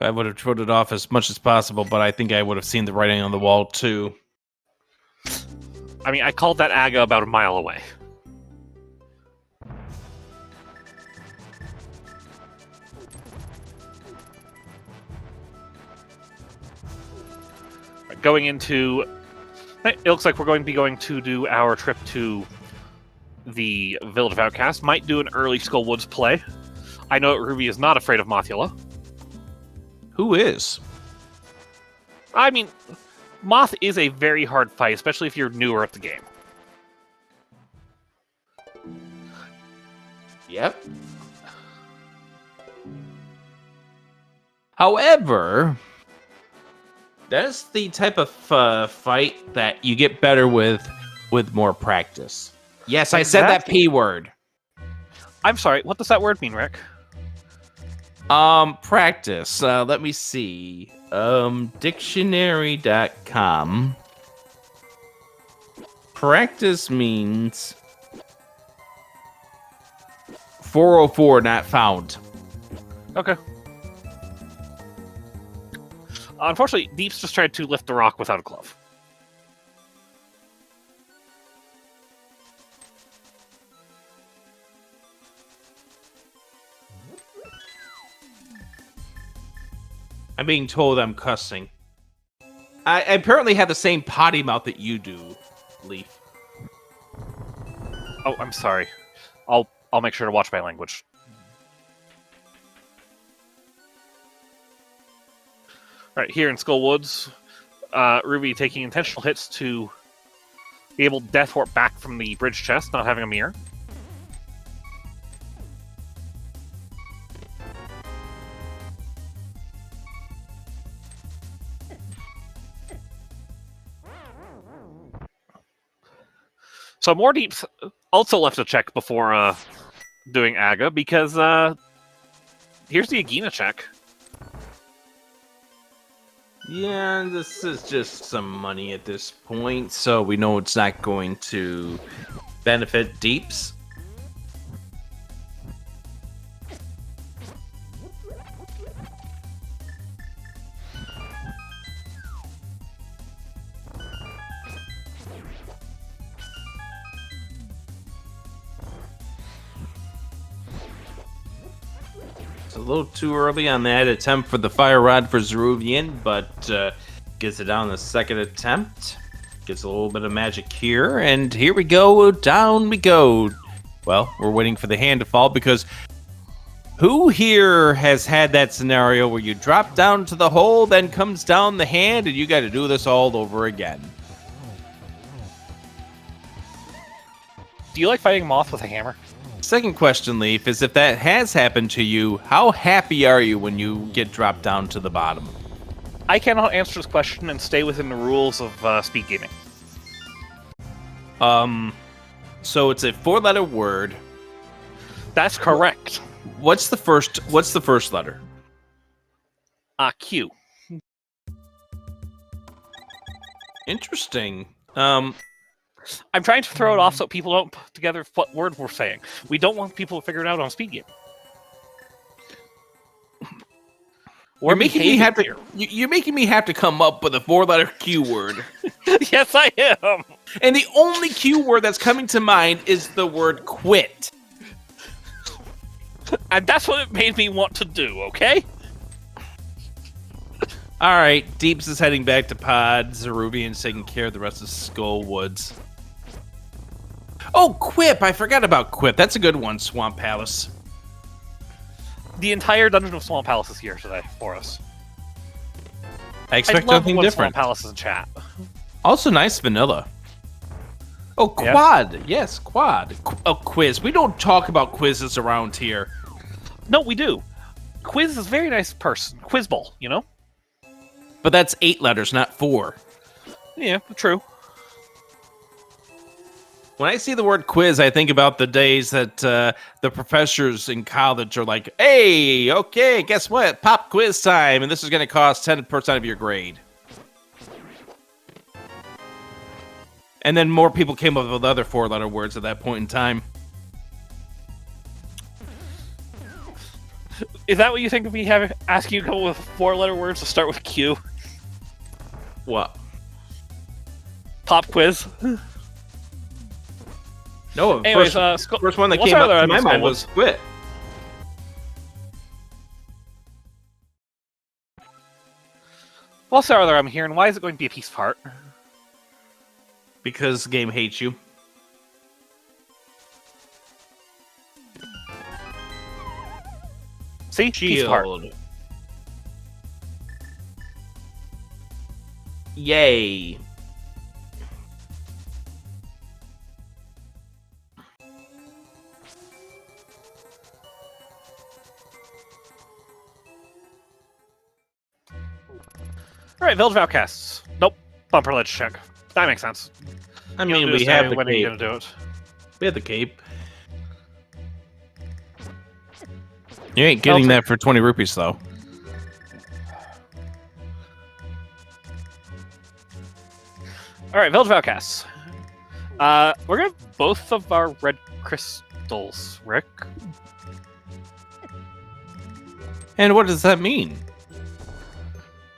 I would have put it off as much as possible, but I think I would have seen the writing on the wall too. I mean, I called that AGA about a mile away. Going into... It looks like we're going to be going to do our trip to the Village of Outcasts. Might do an early Skullwoods play. I know Ruby is not afraid of Mothula. Who is? I mean, Moth is a very hard fight, especially if you're newer at the game. Yep. However, that's the type of fight that you get better with more practice. Yes, I said that P word. I'm sorry, what does that word mean, Rick? Practice. Let me see. Dictionary.com. Practice means 404 not found. Okay. Unfortunately, Deeps just tried to lift the rock without a glove. I'm being told I'm cussing. I apparently have the same potty mouth that you do, Leaf. Oh, I'm sorry. I'll make sure to watch my language. All right, here in Skullwoods, Ruby taking intentional hits to be able to death warp back from the bridge chest, not having a mirror. So more Deeps also left a check before doing AGA, because here's the Agina check. Yeah, this is just some money at this point, so we know it's not going to benefit Deeps. It's a little too early on that attempt for the fire rod for Zaruvyen, but gets it down the second attempt. Gets a little bit of magic here, and here we go, down we go. Well, we're waiting for the hand to fall because who here has had that scenario where you drop down to the hole, then comes down the hand, and you got to do this all over again? Do you like fighting Moth with a hammer? Second question, Leaf, is if that has happened to you, how happy are you when you get dropped down to the bottom? I cannot answer this question and stay within the rules of SpeedGaming. So it's a 4-letter word. That's correct. What's the first letter? Q. Interesting. I'm trying to throw it off so people don't put together what word we're saying. We don't want people to figure it out on SpeedGaming. You're making me have to come up with a 4-letter Q word. Yes, I am. And the only Q word that's coming to mind is the word quit. And that's what it made me want to do, okay? All right, Deeps is heading back to Pod. Zaruvyen's taking care of the rest of Skull Woods. Oh, Quip! I forgot about Quip. That's a good one, Swamp Palace. The entire Dungeon of Swamp Palace is here today for us. I expect love nothing when different. Swamp Palace is in chat. Also, nice vanilla. Oh, Quad! Yeah. Yes, Quad. Oh, quiz. We don't talk about quizzes around here. No, we do. Quiz is a very nice person. Quizball, you know? But that's 8 letters, not 4. Yeah, true. When I see the word quiz, I think about the days that the professors in college are like, hey, okay, guess what? Pop quiz time, and this is going to cost 10% of your grade. And then more people came up with other 4-letter words at that point in time. Is that what you think of me asking you to come up with 4-letter words to start with Q? What? Pop quiz? No, anyways, first one that came up to my mind was quit. What's the other I'm here, and why is it going to be a piece of heart? Because the game hates you. See? Piece of heart. Yay. Alright, Village of Outcasts. Nope. Bumper ledge check. That makes sense. I mean, we have the when are you cape. gonna do it? We have the cape. You ain't getting that for 20 rupees, though. Alright, Village of Outcasts. We're gonna have both of our red crystals, Rick. And what does that mean?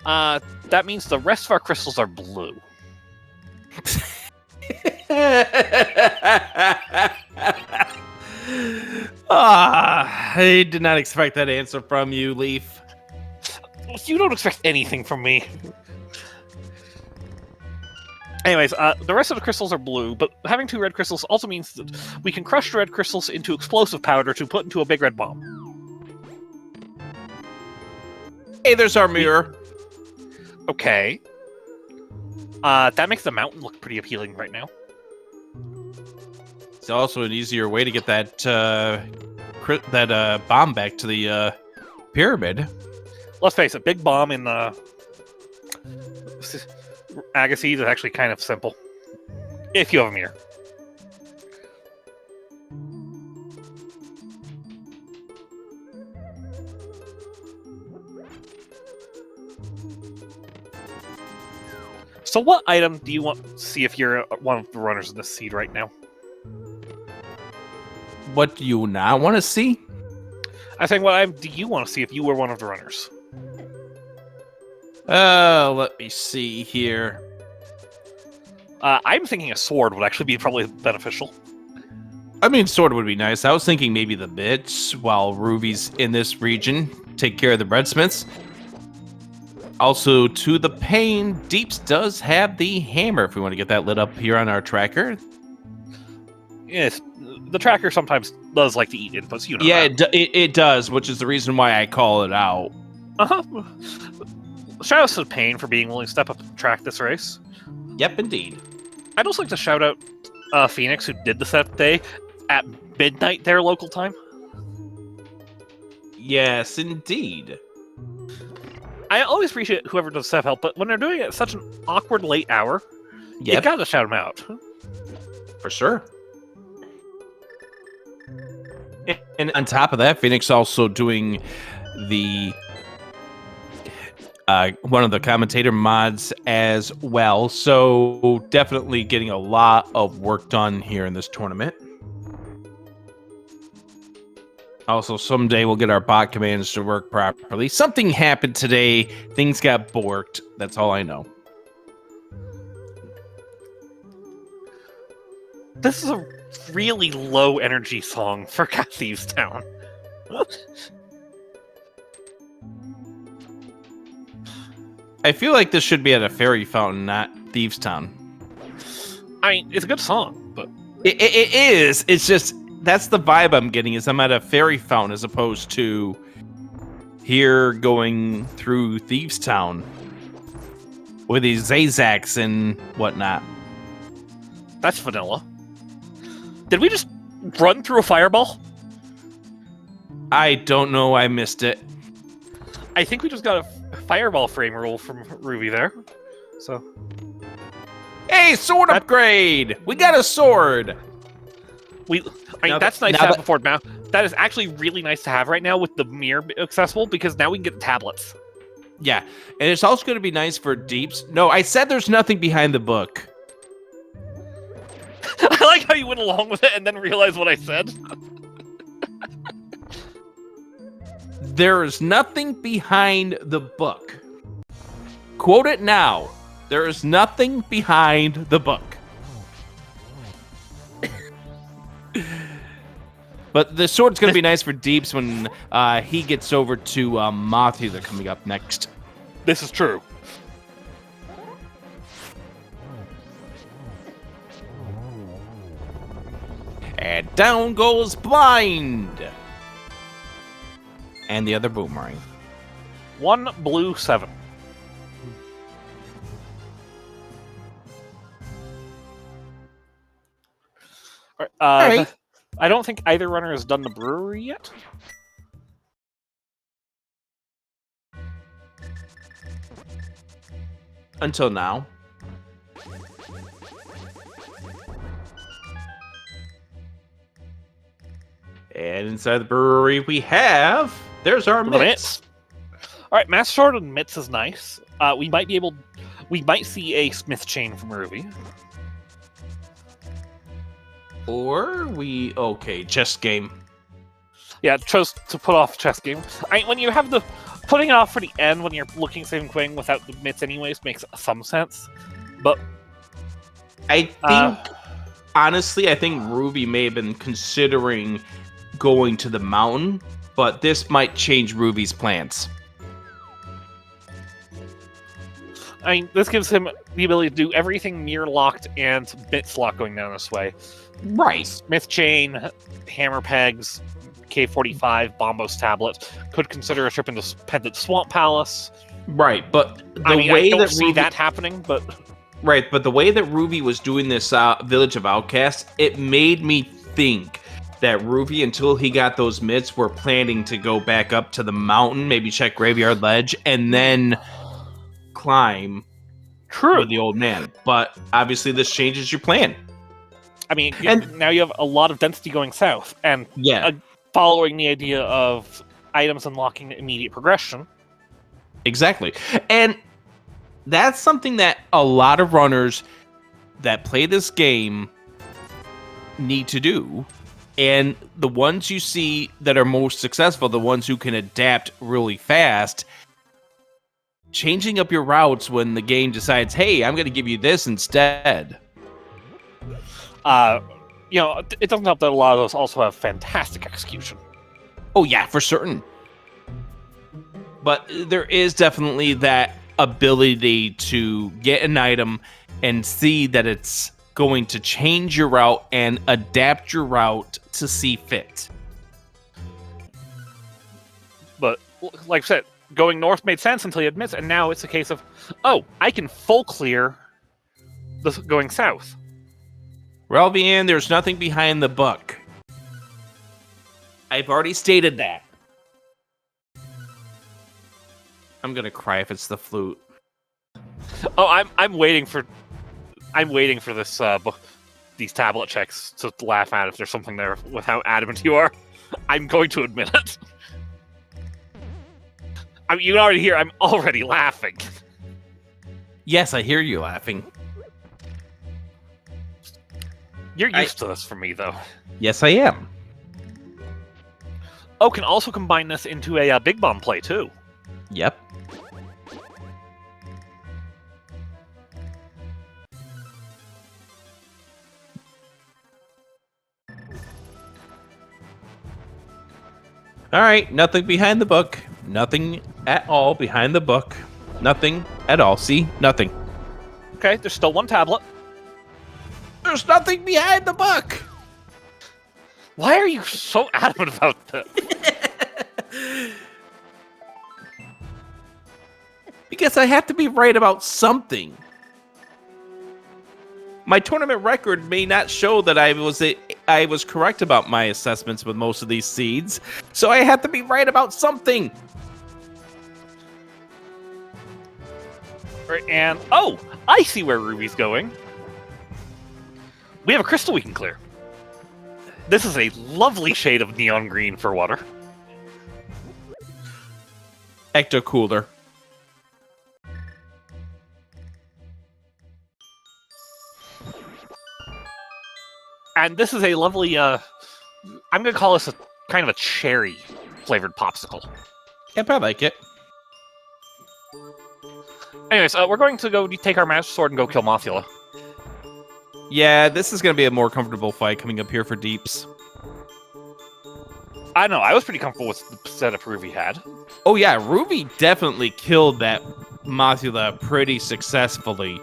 That means the rest of our crystals are blue. I did not expect that answer from you, Leaf. You don't expect anything from me. Anyways, the rest of the crystals are blue, but having 2 red crystals also means that we can crush the red crystals into explosive powder to put into a big red bomb. Hey, there's our mirror. Okay. That makes the mountain look pretty appealing right now. It's also an easier way to get that bomb back to the pyramid. Let's face it, big bomb in Agassiz is actually kind of simple. If you have a mirror. So what item do you want to see if you're one of the runners in this seed right now? What do you not want to see? I think what item do you want to see if you were one of the runners? Let me see here. I'm thinking a sword would actually be probably beneficial. I mean, sword would be nice. I was thinking maybe the bits while Ruby's in this region. Take care of the breadsmiths. Also, to the pain, Deeps does have the hammer if we want to get that lit up here on our tracker. Yes, the tracker sometimes does like to eat inputs, you know. Yeah, that. it does, which is the reason why I call it out. Shout out to Pain for being willing to step up and track this race. Yep, indeed. I'd also like to shout out Phoenix, who did the set day at midnight their local time. Yes, indeed. I always appreciate whoever does step help, but when they're doing it at such an awkward late hour, you Yep, gotta shout them out. for sure. And on top of that, Phoenix also doing the one of the commentator mods as well. So definitely getting a lot of work done here in this tournament. Also, someday we'll get our bot commands to work properly. Something happened today. Things got borked. That's all I know. This is a really low energy song for Thieves Town. I feel like this should be at a fairy fountain, not Thieves Town. I mean, it's a good song, but It is. It's just that's the vibe I'm getting. Is I'm at a fairy fountain as opposed to here going through Thieves Town with these Zazaks and whatnot. that's vanilla. Did we just run through a fireball? I don't know. I missed it. I think we just got a fireball frame roll from Ruby there. So, Hey, sword upgrade! We got a sword. that's nice to have before now. That is actually really nice to have right now with the mirror accessible because now we can get the tablets. Yeah, and it's also going to be nice for Deeps. No, I said there's nothing behind the book. I like how you went along with it and then realized what I said. There is nothing behind the book. Quote it now. There is nothing behind the book. But the sword's going to be nice for Deeps when he gets over to Mothula coming up next. This is true. And down goes Blind. And the other boomerang. 1 blue 7. All right. I don't think either runner has done the brewery yet. Until now. And inside the brewery we have... There's our mitts. All right, Master Sword and mitts is nice. We might see a Smith chain from Ruby. Or we... Okay, chess game. Yeah, chose to put off chess game. When you have the... Putting it off for the end when you're looking same queen without the mitts anyways makes some sense. But... I think... honestly, I think Ruby may have been considering going to the mountain, but this might change Ruby's plans. This gives him the ability to do everything mirror locked and mitts lock going down this way. Right. Smith chain, hammer pegs, K45, Bombos tablet. Could consider a trip into Pendant Swamp Palace. Right, but I don't see that happening, but... Right, but the way that Ruby was doing this Village of Outcasts, it made me think that Ruby, until he got those mitts, were planning to go back up to the mountain, maybe check Graveyard Ledge, and then climb with the old man. But obviously this changes your plan. Now you have a lot of density going south, and following the idea of items unlocking immediate progression. Exactly. And that's something that a lot of runners that play this game need to do. And the ones you see that are most successful, the ones who can adapt really fast, changing up your routes when the game decides, hey, I'm going to give you this instead. It doesn't help that a lot of those also have fantastic execution. Oh, yeah, for certain. But there is definitely that ability to get an item and see that it's going to change your route and adapt your route to see fit. But, like I said, going north made sense until you admit it, and now it's a case of, oh, I can full clear this going south. Relvian, there's nothing behind the book. I've already stated that. I'm gonna cry if it's the flute. Oh, I'm waiting for this these tablet checks to laugh at if there's something there with how adamant you are. I'm going to admit it. I mean, you can already hear I'm already laughing. Yes, I hear you laughing. You're used to this from me, though. Yes, I am. Oh, can also combine this into a big bomb play, too. Yep. All right, nothing behind the book. Nothing at all behind the book. Nothing at all. See? Nothing. Okay, there's still one tablet. There's nothing behind the book! Why are you so adamant about this? Because I have to be right about something. My tournament record may not show that I was correct about my assessments with most of these seeds, so I have to be right about something. Right, and oh, I see where Ruby's going. We have a crystal we can clear. This is a lovely shade of neon green for water. Ecto Cooler. And this is a lovely, I'm going to call this a kind of a cherry-flavored popsicle. Yep, I like it. Anyways, we're going to go take our Master Sword and go kill Mothula. Yeah, this is going to be a more comfortable fight coming up here for Deeps. I know, I was pretty comfortable with the setup Ruby had. Oh yeah, Ruby definitely killed that Mothula pretty successfully.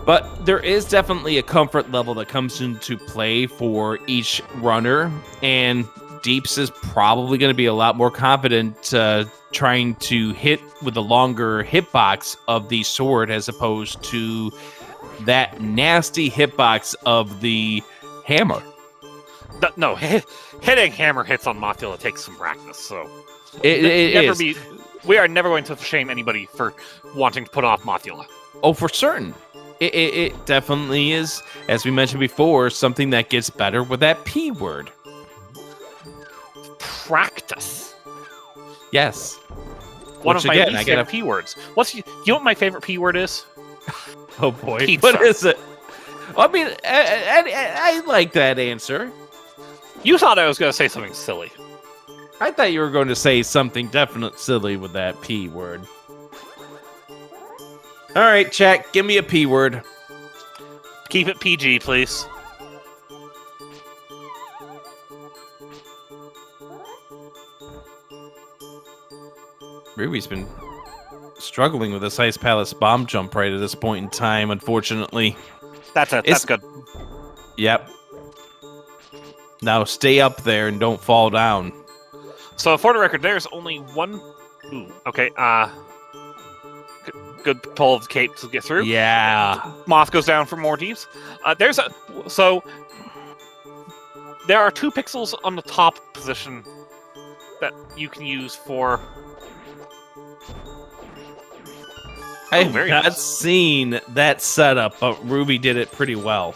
But there is definitely a comfort level that comes into play for each runner, and Deeps is probably going to be a lot more confident trying to hit with a longer hitbox of the sword as opposed to that nasty hitbox of the hammer. No, hitting hammer hits on Mothula takes some practice, so... It is. We are never going to shame anybody for wanting to put off Mothula. Oh, for certain. It definitely is, as we mentioned before, something that gets better with that P word. Practice. Yes. One of my least favorite P words. You know what my favorite P word is? Oh boy. Pizza. What is it? I mean, I like that answer. You thought I was going to say something silly. I thought you were going to say something definitely silly with that P word. All right, chat, give me a P word. Keep it PG, please. Ruby's been struggling with this Ice Palace bomb jump right at this point in time, unfortunately. That's it. That's good. Yep. Now stay up there and don't fall down. So for the record, there's only one... Ooh, okay, good pull of the cape to get through. Yeah. Moth goes down for more Deeps. So there are 2 pixels on the top position that you can use for... I've not seen that setup, but Ruby did it pretty well.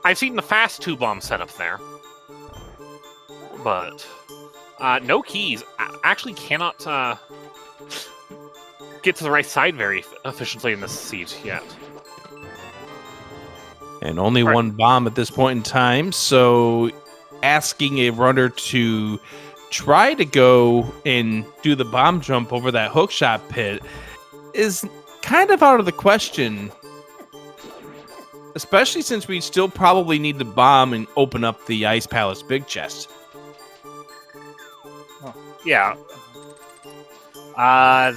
I've seen the fast 2-bomb setup there. But no keys. Actually cannot get to the right side very efficiently in this seed yet. And only one bomb at this point in time, so asking a runner to try to go and do the bomb jump over that hookshot pit is kind of out of the question. Especially since we still probably need to bomb and open up the Ice Palace big chest. Yeah. I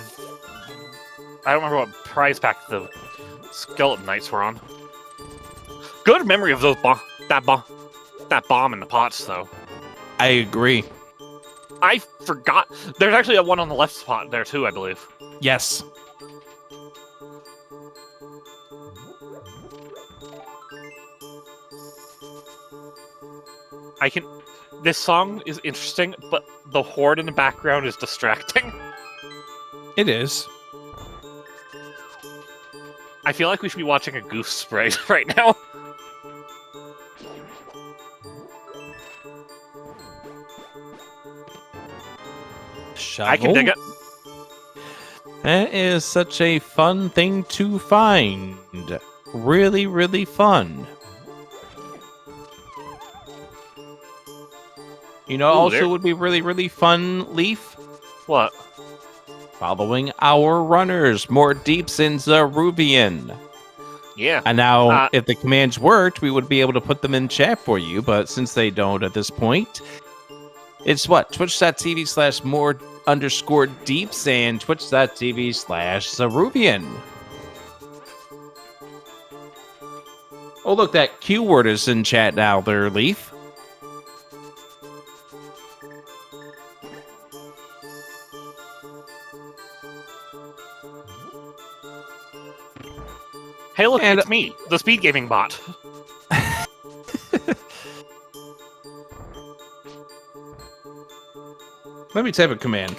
don't remember what prize pack the Skeleton Knights were on. Good memory of those that bomb in the pots, though. I agree. I forgot. There's actually a one on the left spot there, too, I believe. Yes. This song is interesting, but the horde in the background is distracting. It is. I feel like we should be watching a goose spray right now. Shovel. I can dig it. That is such a fun thing to find. Really, really fun. You know, also would be really, really fun, Leaf? What? Following our runners, more deeps in zaruvyen. Yeah. And now, if the commands worked, we would be able to put them in chat for you, but since they don't at this point, it's what? Twitch.tv/more_deeps and Twitch.tv/zaruvyen. Oh, look, that Q word is in chat now there, Leaf. Hey, look, it's me, the SpeedGaming bot. Let me type a command.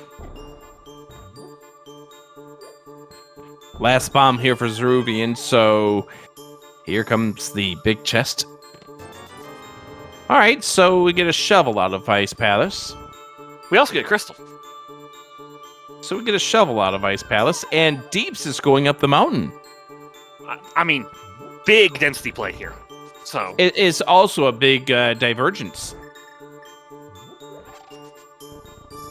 Last bomb here for zaruvyen, so here comes the big chest. All right, so we get a shovel out of Ice Palace. We also get crystal. So we get a shovel out of Ice Palace, and Deeps is going up the mountain. I mean, big density play here. So it is also a big divergence.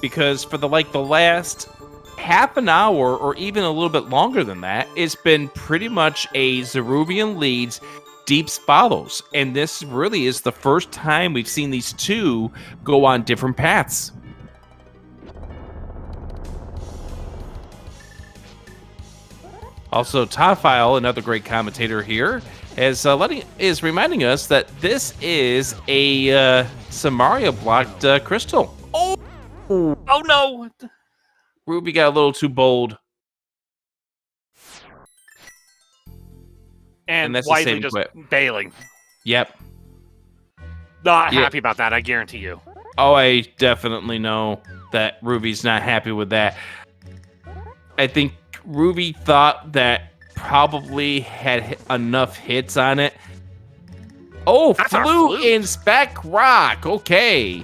Because for the last half an hour or even a little bit longer than that, it's been pretty much a zaruvyen leads, Deeps follows. And this really is the first time we've seen these two go on different paths. Also, Tofile, another great commentator here, is reminding us that this is a Samaria blocked crystal. Oh no! Ruby got a little too bold. And that's wisely just bailing. Yep. Not happy about that, I guarantee you. Oh, I definitely know that Ruby's not happy with that. I think Ruby thought that probably had enough hits on it. Oh, flew in Spec Rock. Okay.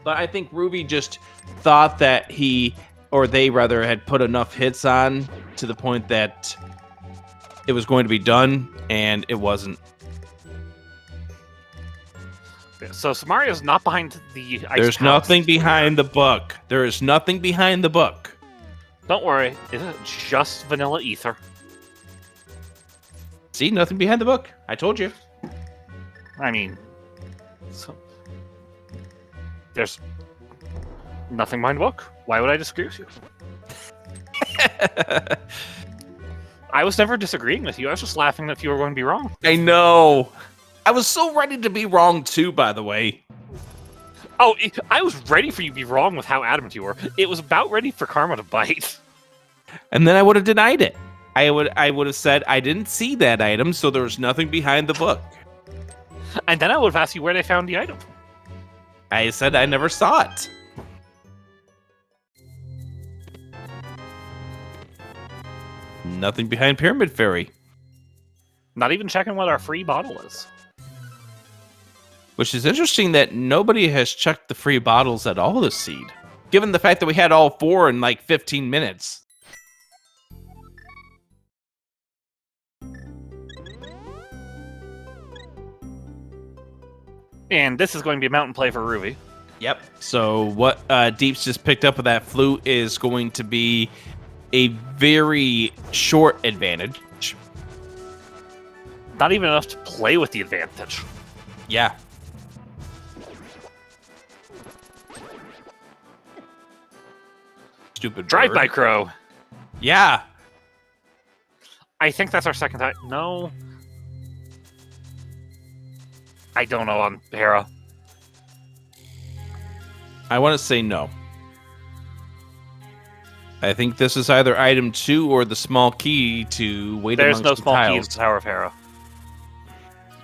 But I think Ruby just thought that he, or they rather, had put enough hits on to the point that it was going to be done, and it wasn't. So Samaria's not behind the ice. There's nothing behind the book. There is nothing behind the book. Don't worry, it's just vanilla ether. See, nothing behind the book. I told you. I mean, there's nothing behind the book. Why would I disagree with you? I was never disagreeing with you. I was just laughing that you were going to be wrong. I know. I was so ready to be wrong too, by the way. Oh, I was ready for you to be wrong with how adamant you were. It was about ready for karma to bite. And then I would have denied it. I would have said I didn't see that item, so there was nothing behind the book. And then I would have asked you where they found the item. I said I never saw it. Nothing behind Pyramid Fairy. Not even checking what our free bottle is. Which is interesting that nobody has checked the free bottles at all this seed. Given the fact that we had all 4 in like 15 minutes. And this is going to be a mountain play for Ruby. Yep. So what Deeps just picked up with that flute is going to be a very short advantage. Not even enough to play with the advantage. Yeah. Stupid Drive-by bird. crow. Yeah. I think that's our second time. No. I don't know on Hera. I want to say no. I think this is either item 2 or the small key to wait There's amongst no the small key in tiles. Tower of Hera.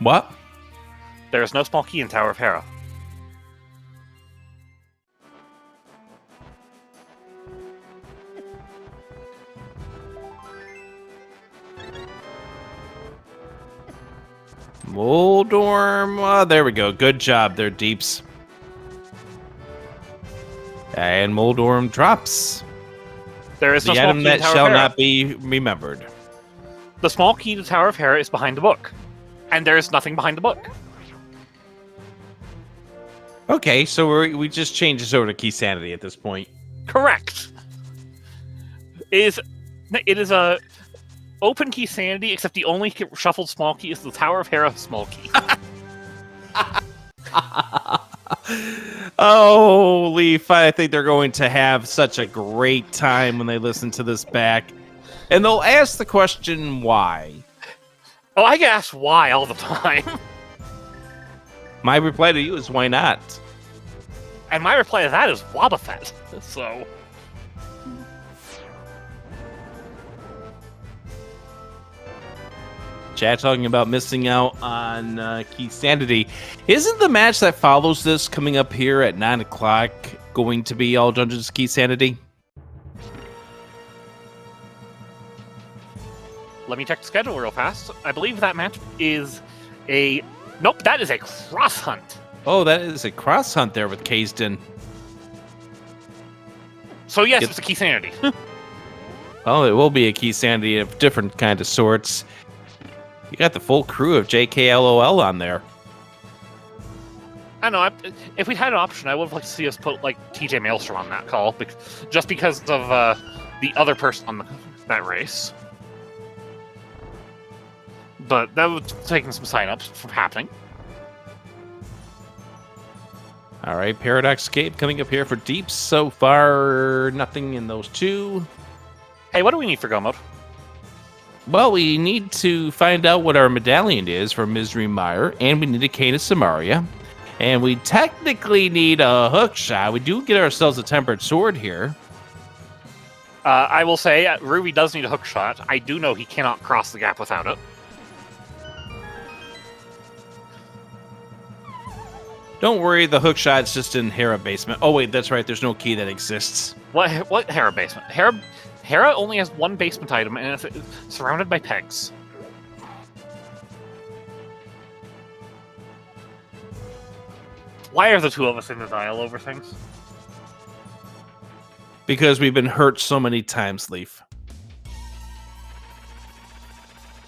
What? There is no small key in Tower of Hera. Moldorm. There we go. Good job there, Deeps. And Moldorm drops. There is no The small item key in that Tower shall of Hera. not be remembered. The small key to Tower of Hera is behind the book. And there is nothing behind the book. Okay, so we just changed this over to Key Sanity at this point. Correct. It is a open key sanity, except the only shuffled small key is the Tower of Hera small key. Oh, Leaf, I think they're going to have such a great time when they listen to this back. And they'll ask the question, why? Oh, I get asked why all the time. My reply to you is, why not? And my reply to that is Wobbuffet. So... Chat talking about missing out on Key Sanity. Isn't the match that follows this coming up here at 9 o'clock going to be all Dungeons Key Sanity? Let me check the schedule real fast. I believe that match is a... Nope, that is a cross hunt. Oh, that is a cross hunt there with Kaysden. So yes, Yep. it's a key sanity. Oh, it will be a Key Sanity of different kind of sorts. You got the full crew of JKLOL on there. I know. If we had an option, I would have liked to see us put like TJ Maelstrom on that call, just because of the other person on that race. But that would taking some signups from happening. All right, Paradox Escape coming up here for Deeps. So far, nothing in those two. Hey, what do we need for go mode? Well, we need to find out what our medallion is for Misery Mire, and we need a Cane of Samaria. And we technically need a hook shot. We do get ourselves a Tempered Sword here. I will say, Ruby does need a hook shot. I do know he cannot cross the gap without it. Don't worry, the hook shot's just in Hera Basement. Oh, wait, that's right. There's no key that exists. What Hera basement? Hera only has one basement item, and it's surrounded by pegs. Why are the two of us in denial over things? Because we've been hurt so many times, Leaf.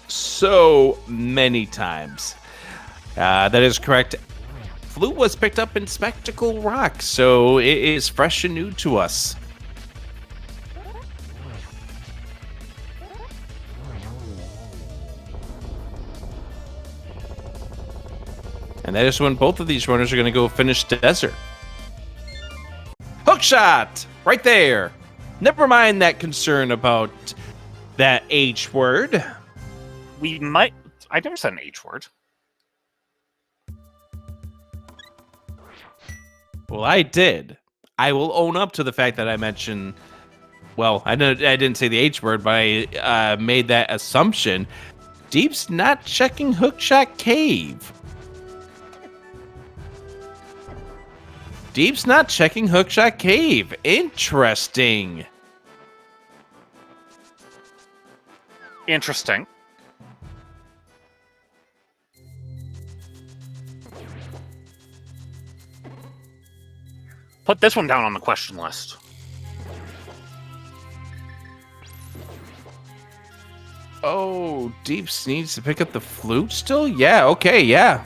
So many times. That is correct. Flute was picked up in Spectacle Rock, so it is fresh and new to us. And that is when both of these runners are going to go finish Desert. Hook shot! Right there! Never mind that concern about that H word. We might... I never said an H word. Well, I did. I will own up to the fact that I mentioned... Well, I didn't say the H word, but I made that assumption. Deep's not checking Hookshot Cave. Deep's not checking Hookshot Cave. Interesting. Interesting. Put this one down on the question list. Oh, Deeps needs to pick up the flute still? Yeah, okay, yeah.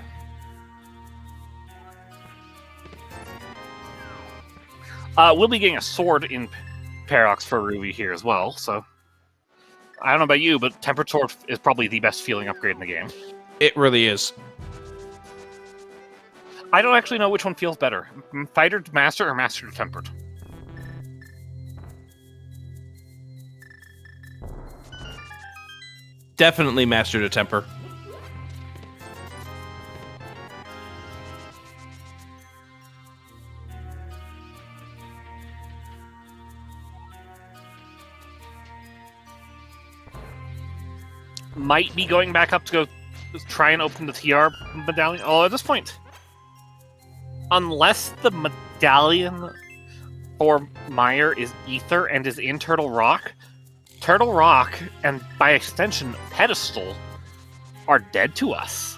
We'll be getting a sword in Paradox for Ruby here as well, so... I don't know about you, but Tempered Sword is probably the best feeling upgrade in the game. It really is. I don't actually know which one feels better. Fighter to Master or Master to Tempered? Definitely Master to Temper. Might be going back up to go try and open the TR medallion. Oh, at this point, unless the medallion for Meyer is Ether and is in Turtle Rock, and by extension Pedestal, are dead to us.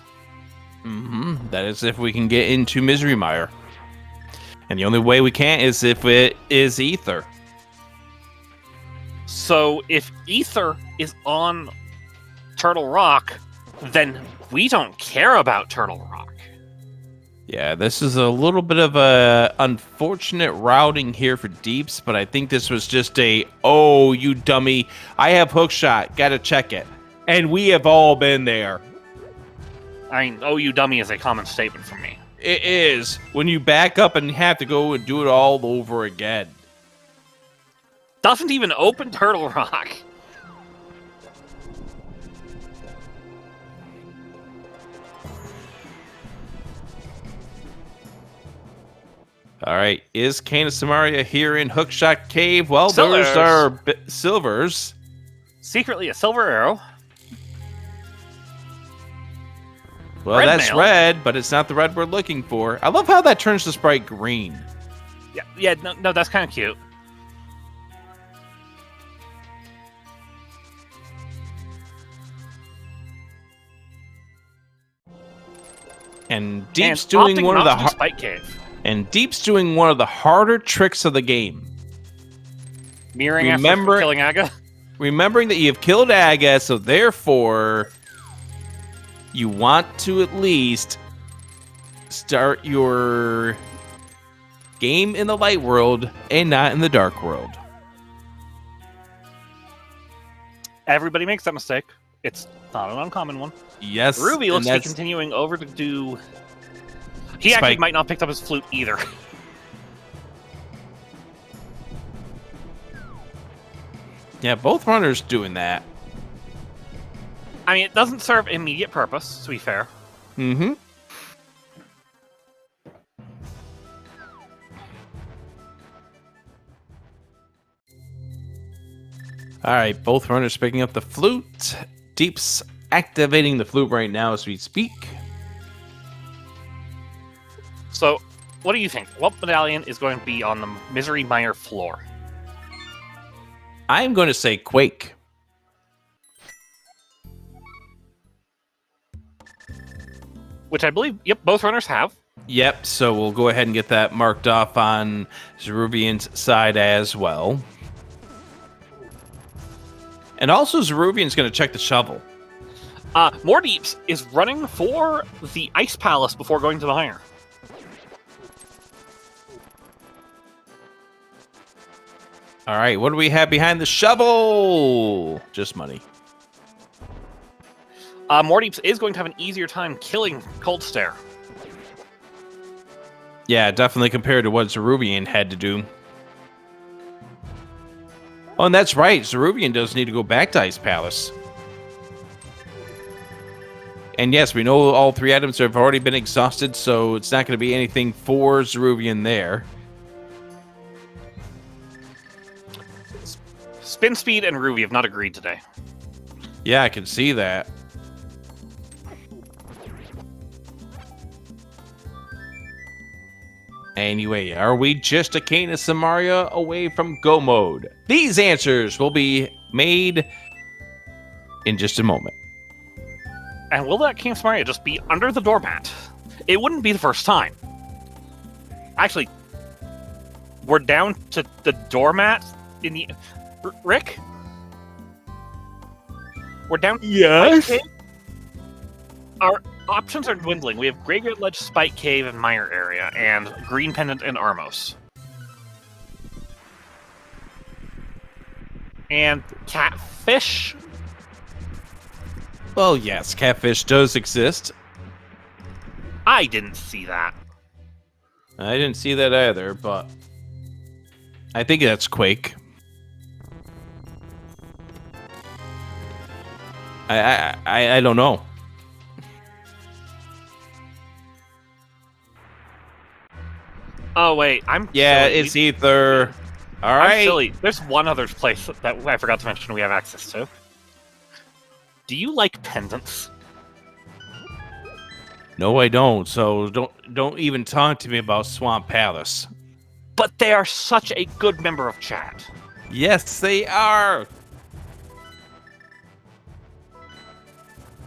That is if we can get into Misery Mire. And the only way we can't is if it is Ether. So if Ether is on Turtle Rock, then we don't care about Turtle Rock. Yeah, this is a little bit of a unfortunate routing here for Deeps, but I think this was just a, oh, you dummy, I have hookshot, gotta check it. And we have all been there. I mean, oh, you dummy is a common statement from me. It is, when you back up and have to go and do it all over again. Doesn't even open Turtle Rock. All right, is Canis Samaria here in Hookshot Cave? Well, Silvers. those are silvers. Secretly a silver arrow. Well, Red that's mail. red, but it's not the red we're looking for. I love how that turns the sprite green. Yeah, no, that's kind of cute. And Deep's And doing opting one of not the to do Spike Cave. And Deep's doing one of the harder tricks of the game. Mirroring after killing Aga. Remembering that you've killed Aga, so therefore you want to at least start your game in the light world and not in the dark world. Everybody makes that mistake. It's not an uncommon one. Yes. Ruby looks to be that's- continuing over to do... He Spike. actually might not pick up his flute either. Yeah, both runners doing that. I mean, it doesn't serve immediate purpose, to be fair. Mm-hmm. All right, both runners picking up the flute. Deep's activating the flute right now as we speak. So, what do you think? What medallion is going to be on the Misery Mire floor? I'm going to say Quake. Which I believe, yep, both runners have. Yep, so we'll go ahead and get that marked off on Zaruvyen's side as well. And also Zaruvyen's going to check the shovel. Mordeeps is running for the Ice Palace before going to the Mire. All right, what do we have behind the shovel? Just money. Mordeeps is going to have an easier time killing Cold Stare. Yeah, definitely compared to what Zaruvyen had to do. Oh, and that's right. Zaruvyen does need to go back to Ice Palace. And yes, we know all three items have already been exhausted, so it's not going to be anything for Zaruvyen there. Spin Speed and Ruby have not agreed today. Yeah, I can see that. Anyway, are we just a Canis Samaria away from go mode? These answers will be made in just a moment. And will that King Samaria just be under the doormat? It wouldn't be the first time. Actually, we're down to the doormat in the... Rick? We're down... Yes? Spike Cave? Our options are dwindling. We have Graveyard Ledge, Spike Cave, and Mire Area, and Green Pendant and Armos. And catfish? Well, yes, catfish does exist. I didn't see that. I didn't see that either, but I think that's Quake. I don't know. Oh wait, Yeah, silly. it's Ether. All I'm right. silly. There's one other place that I forgot to mention we have access to. Do you like pendants? No, I don't. So don't even talk to me about Swamp Palace. But they are such a good member of chat. Yes, they are.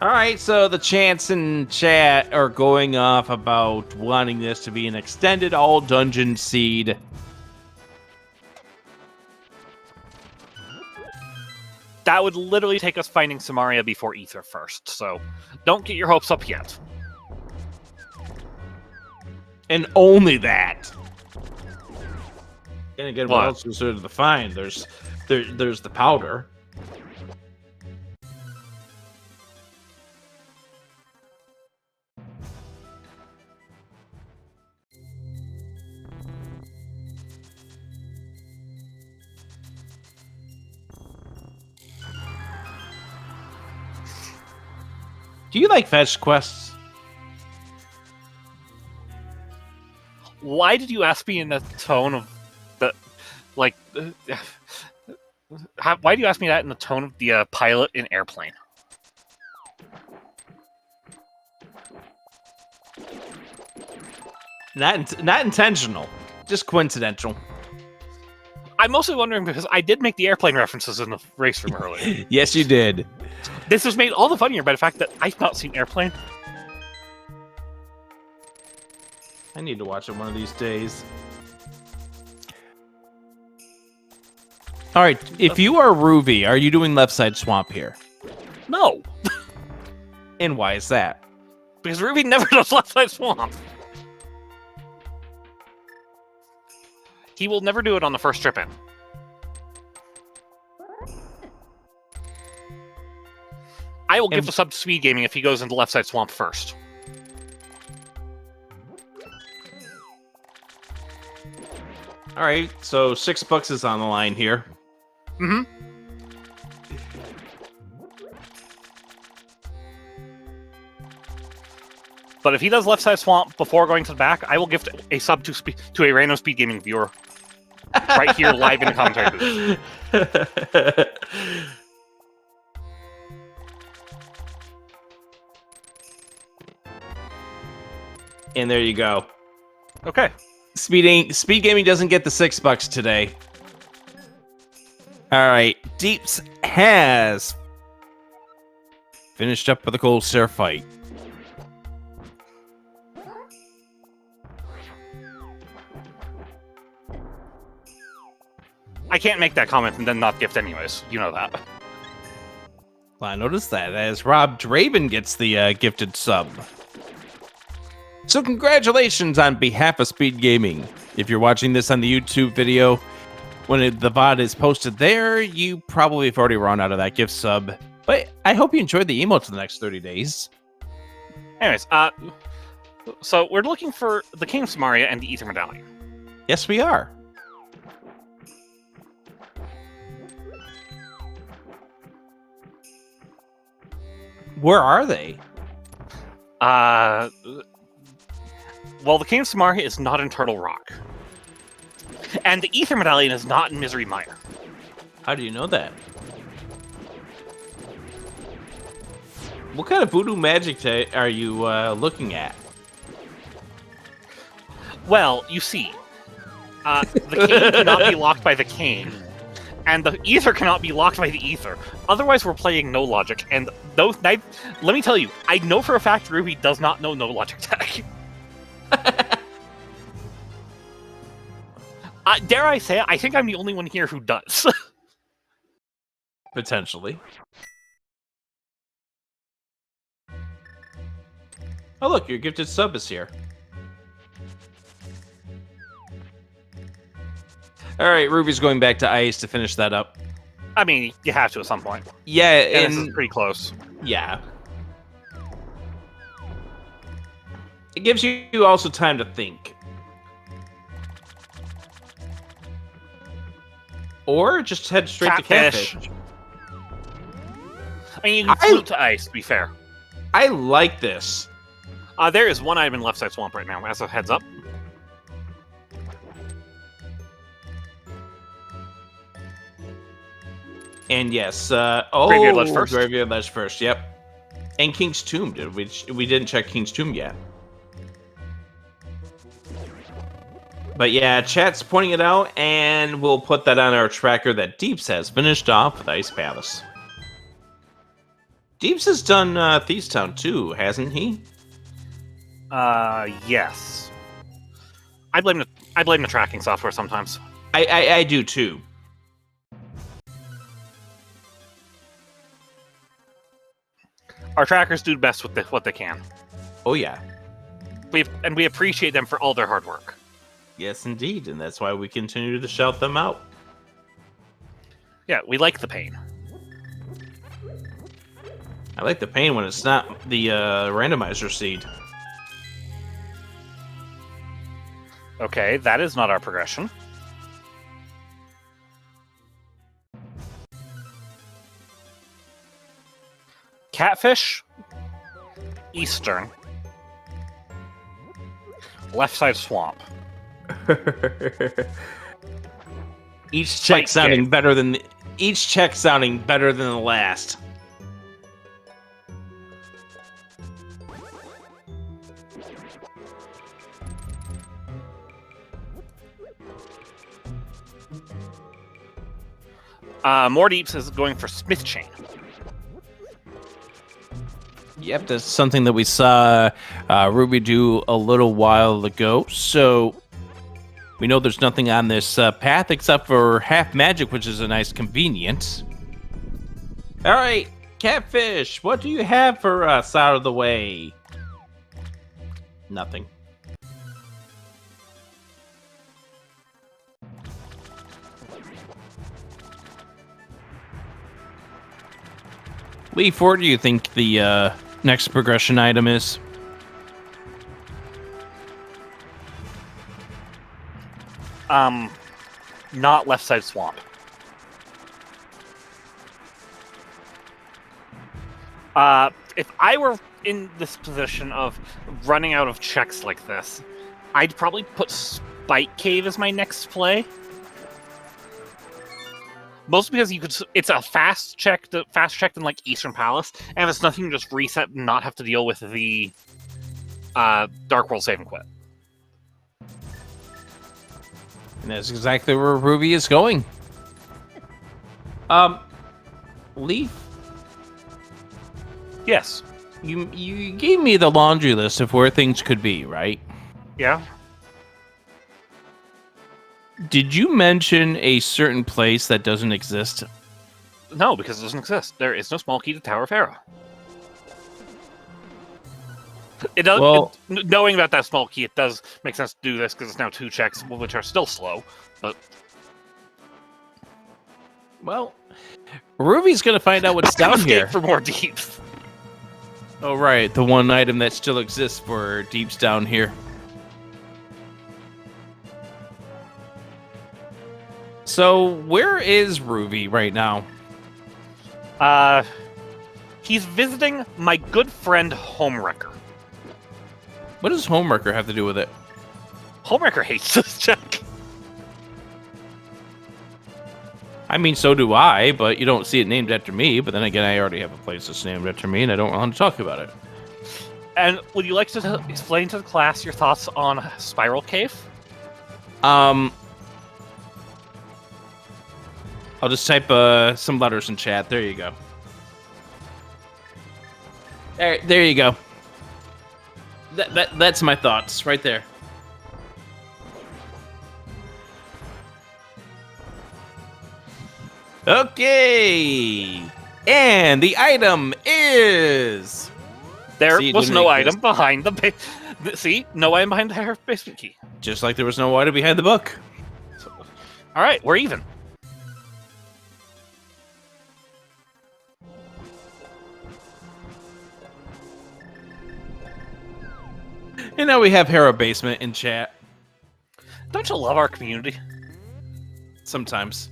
All right, so the chants in chat are going off about wanting this to be an extended all dungeon seed. That would literally take us finding Samaria before Ether first, so don't get your hopes up yet. And only that. And again, what What? else is there to find? There's the powder. Do you like fetch quests? Why did you ask me in the tone of the, like, why do you ask me that in the tone of the pilot in Airplane? Not intentional, just coincidental. I'm mostly wondering because I did make the Airplane references in the race room earlier. Yes, you did. This was made all the funnier by the fact that I've not seen Airplane. I need to watch it one of these days. All right, if you are Ruby, are you doing left side swamp here? No, And why is that? because Ruby never does left side swamp. He will never do it on the first trip in. I will give the sub to SpeedGaming if he goes into left side swamp first. All right, so $6 is on the line here. Mm-hmm. But if he does left side swamp before going to the back, I will gift a sub to a random SpeedGaming viewer right here live in the commentary booth. And there you go. Okay. SpeedGaming doesn't get the $6 today. All right, Deeps has finished up with a cold stare fight. I can't make that comment and then not gift anyways. You know that. Well, I noticed that as Rob Draven gets the gifted sub. So congratulations on behalf of SpeedGaming. If you're watching this on the YouTube video, when the VOD is posted there, you probably have already run out of that gift sub. But I hope you enjoyed the emotes for the next 30 days. Anyways, so we're looking for the King of Samaria and the Ether Medallion. Yes, we are. Where are they? Well, the King of Samaria is not in Turtle Rock. And the Ether Medallion is not in Misery Mire. How do you know that? What kind of voodoo magic are you looking at? Well, you see, the cane cannot be locked by the cane, and the ether cannot be locked by the ether. Otherwise, we're playing no logic. And those, let me tell you, I know for a fact Ruby does not know no logic tech. Dare I say it? I think I'm the only one here who does. Potentially. Oh, look, your gifted sub is here. All right, Ruby's going back to ice to finish that up. I mean, you have to at some point. Yeah, And this is pretty close. Yeah. It gives you also time to think. Or just head straight to catfish. I mean, you can float to ice, to be fair. I like this. There is one item in left side swamp right now, as a heads up. And yes, Graveyard Ledge first. Graveyard Ledge first, yep. And King's Tomb, dude. We didn't check King's Tomb yet. But yeah, chat's pointing it out, and we'll put that on our tracker that Deeps has finished off with Ice Palace. Deeps has done Thieves Town too, hasn't he? Yes. I blame the tracking software sometimes. I do too. Our trackers do best with what they can. Oh yeah. We appreciate them for all their hard work. Yes, indeed, and that's why we continue to shout them out. Yeah, we like the pain. I like the pain when it's not the randomizer seed. Okay, that is not our progression. Catfish, Eastern, left side swamp. Each check sounding better than the last. More Deeps is going for Smith Chain. Yep, that's something that we saw Ruby do a little while ago. So we know there's nothing on this path except for half magic, which is a nice convenience. All right, Catfish, what do you have for us out of the way? Nothing. Leaf, where do you think the next progression item is? Not left side swamp. If I were in this position of running out of checks like this, I'd probably put Spike Cave as my next play. Mostly because it's a faster check than like Eastern Palace, and it's nothing, just reset and not have to deal with the Dark World save and quit. And that's exactly where Ruby is going. Leaf? Yes. You gave me the laundry list of where things could be, right? Yeah. Did you mention a certain place that doesn't exist? No, because it doesn't exist. There is no small key to Tower of Pharaoh. It does. Well, knowing about that small key, it does make sense to do this because it's now 2 checks, which are still slow. But well, Ruby's gonna find out what's down here for more Deeps. Oh right, the one item that still exists for Deeps down here. So where is Ruby right now? He's visiting my good friend Homewrecker. What does Homewrecker have to do with it? Homewrecker hates this check. I mean, so do I, but you don't see it named after me. But then again, I already have a place that's named after me, and I don't want to talk about it. And would you like to explain to the class your thoughts on Spiral Cave? I'll just type some letters in chat. There you go. There you go. That's my thoughts right there. Okay, and the item is. There was no item behind the. See, no item behind the basement key. Just like there was no item behind the book. So, all right, we're even. And now we have Hera Basement in chat. Don't you love our community? Sometimes.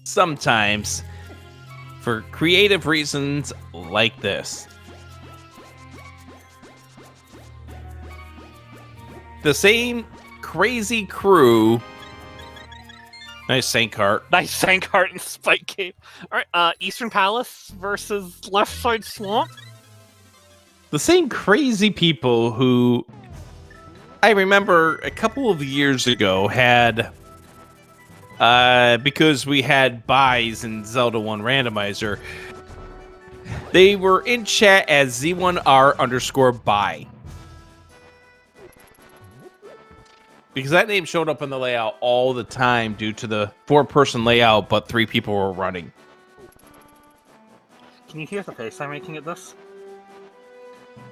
Sometimes. For creative reasons like this. The same crazy crew. Nice Saint Cart. Nice Sank Heart and Spike Cape. Alright, Eastern Palace versus Left Side Swamp. The same crazy people who I remember a couple of years ago had, because we had buys in Zelda 1 Randomizer, they were in chat as Z1R_buy. Because that name showed up in the layout all the time due to the 4-person layout, but 3 people were running. Can you hear the face I'm making at this?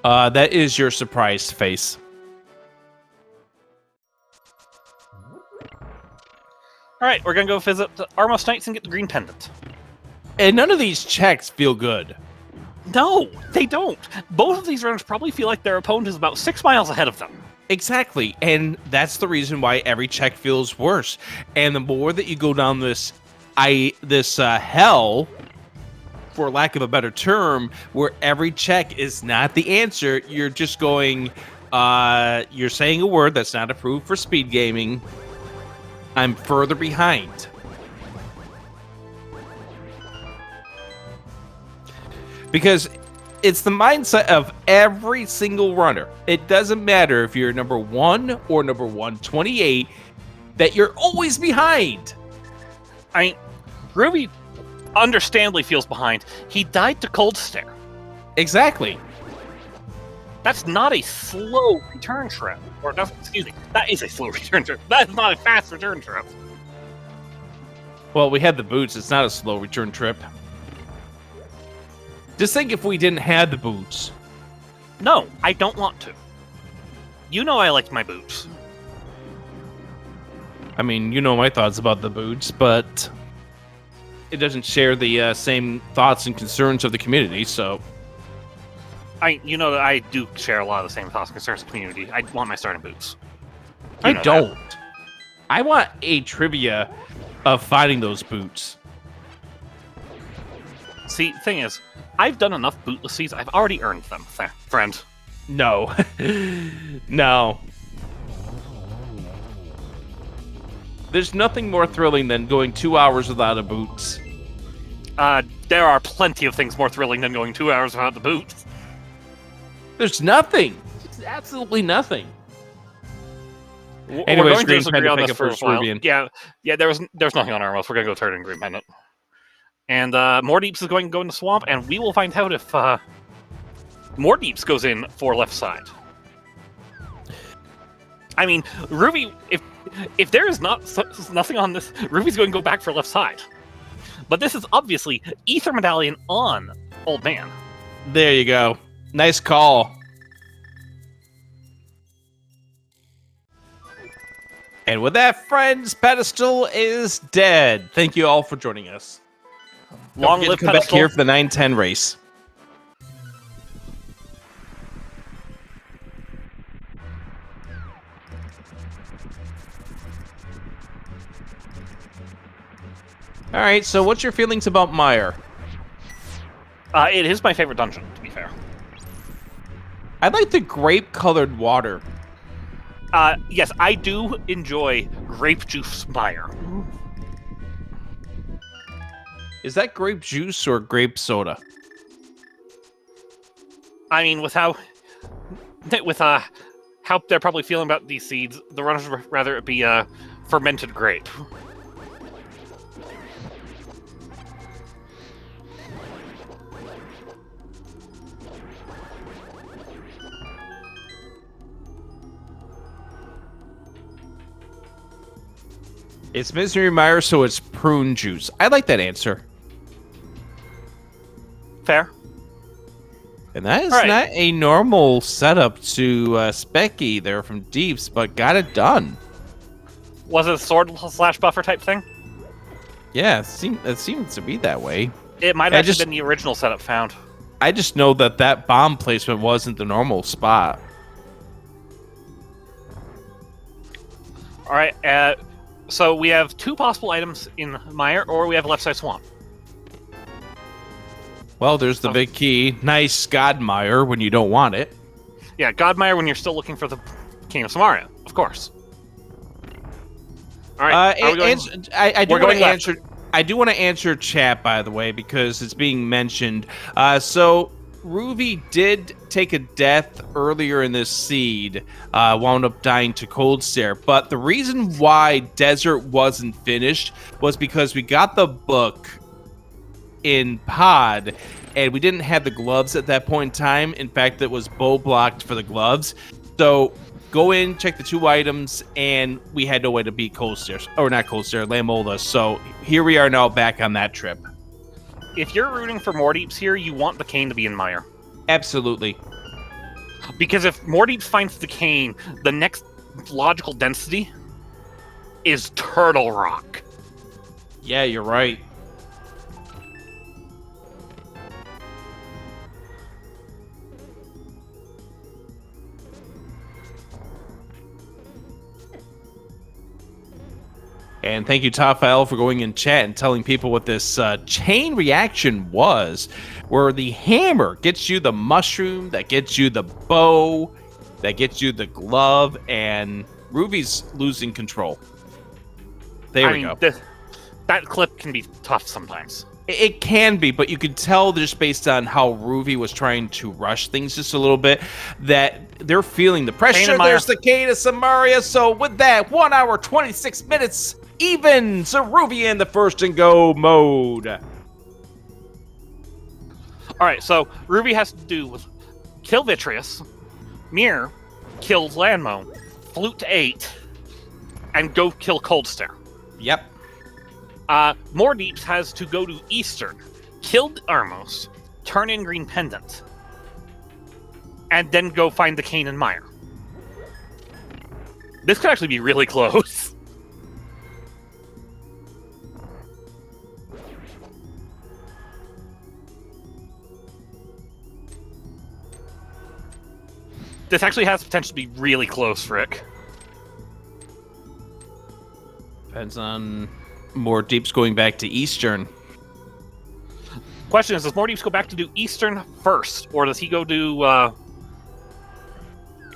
That is your surprised face. Alright, we're gonna go visit the Armos Knights and get the green pendant. And none of these checks feel good. No, they don't. Both of these runners probably feel like their opponent is about 6 miles ahead of them. Exactly, and that's the reason why every check feels worse. And the more that you go down this hell, for lack of a better term, where every check is not the answer, you're just going, you're saying a word that's not approved for speed gaming. I'm further behind. Because it's the mindset of every single runner. It doesn't matter if you're number 1 or number 128, that you're always behind. Ruby understandably feels behind. He died to Cold Stare. Exactly. That's not a slow return trip. Or, no, excuse me, that is a slow return trip. That is not a fast return trip. Well, we had the boots. It's not a slow return trip. Just think if we didn't have the boots. No, I don't want to. You know I like my boots. I mean, you know my thoughts about the boots, but it doesn't share the same thoughts and concerns of the community, so... You know that I do share a lot of the same thoughts and concerns of the community. I want my starting boots. I don't. I want a trivia of finding those boots. See, thing is, I've done enough bootless seeds, I've already earned them, friend. No. No. There's nothing more thrilling than going 2 hours without a boots. There are plenty of things more thrilling than going 2 hours without the boots. There's nothing. There's absolutely nothing. We're Anyways, going to green disagree on pendant, this pick for a a first while. Rubian. Yeah, there's nothing on Armos. We're going to go turn in green pendant. And Mordeeps is going to go in the swamp, and we will find out if Mordeeps goes in for left side. I mean, Ruby, if there is nothing on this, Ruby's going to go back for left side. But this is obviously Ether Medallion on Old Man. There you go. Nice call. And with that, friends, Pedestal is dead. Thank you all for joining us. Long Don't forget live to come Pedestal. back here for the 910 race. All right, so what's your feelings about Mire? It is my favorite dungeon, to be fair. I like the grape-colored water. Yes, I do enjoy grape juice mire. Is that grape juice or grape soda? I mean, with how they're probably feeling about these seeds, the runners would rather it be fermented grape. It's Misery Mire, so it's prune juice. I like that answer. Fair. And that is All right. not a normal setup to Specky there from Deeps, but got it done. Was it a sword / buffer type thing? Yeah, it seems to be that way. It might have actually been the original setup found. I just know that bomb placement wasn't the normal spot. All right. So we have 2 possible items in Mire, or we have left side swamp. Well, there's the big key. Nice Godmire when you don't want it. Yeah, Godmire when you're still looking for the King of Samaria, of course. All right. I do want to answer. I do want to answer chat, by the way, because it's being mentioned. So Ruby did take a death earlier in this seed, wound up dying to Cold Stare. But the reason why Desert wasn't finished was because we got the book in pod, and we didn't have the gloves at that point in time. In fact, it was bow blocked for the gloves. So go in, check the 2 items, and we had no way to beat Cold Stare, or not Cold Stare, Lamola. So here we are now back on that trip. If you're rooting for Mordeeps here, you want the Cane to be in Mire. Absolutely. Because if Mordeeps finds the Cane, the next logical density is Turtle Rock. Yeah, you're right. And thank you, Tophael, for going in chat and telling people what this chain reaction was, where the hammer gets you the mushroom, that gets you the bow, that gets you the glove, and Ruby's losing control. There we go. That clip can be tough sometimes. It can be, but you can tell just based on how Ruby was trying to rush things just a little bit that they're feeling the pressure. There's the Cane of Samaria. So with that, 1 hour, 26 minutes, even Zaruvyen the first and go mode. All right, so Ruby has to do kill Vitreous, Mirror, kill Landmo, flute to 8, and go kill Cold Stare. Yep. Mordeeps has to go to Eastern, kill Armos, turn in Green Pendant, and then go find the Cane and Mire. This could actually be really close. This actually has potential to be really close, Rick. Depends on Mordeeps going back to Eastern. Question is, does Mordeeps go back to do Eastern first, or does he go do...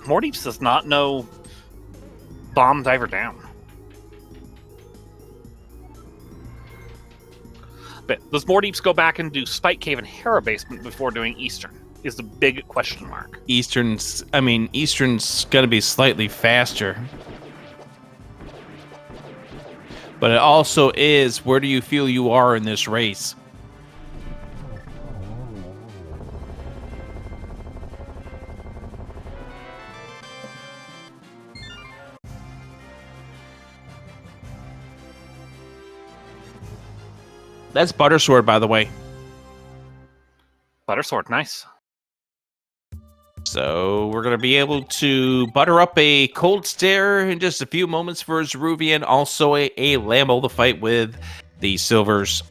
Mordeeps does not know Bomb Diver down. But does Mordeeps go back and do Spike Cave and Hera Basement before doing Eastern? Is the big question mark. Eastern's gonna be slightly faster. But it also is, where do you feel you are in this race? That's Buttersword, by the way. Buttersword, nice. So we're going to be able to butter up a Cold Stare in just a few moments for Zaruvyen. Also a Lambo to fight with the Silvers.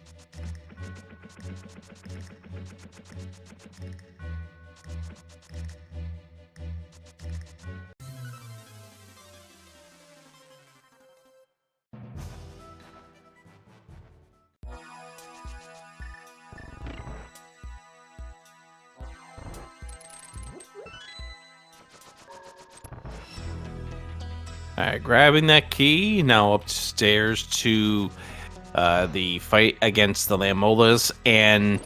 All right, grabbing that key, now upstairs to the fight against the Lamolas. And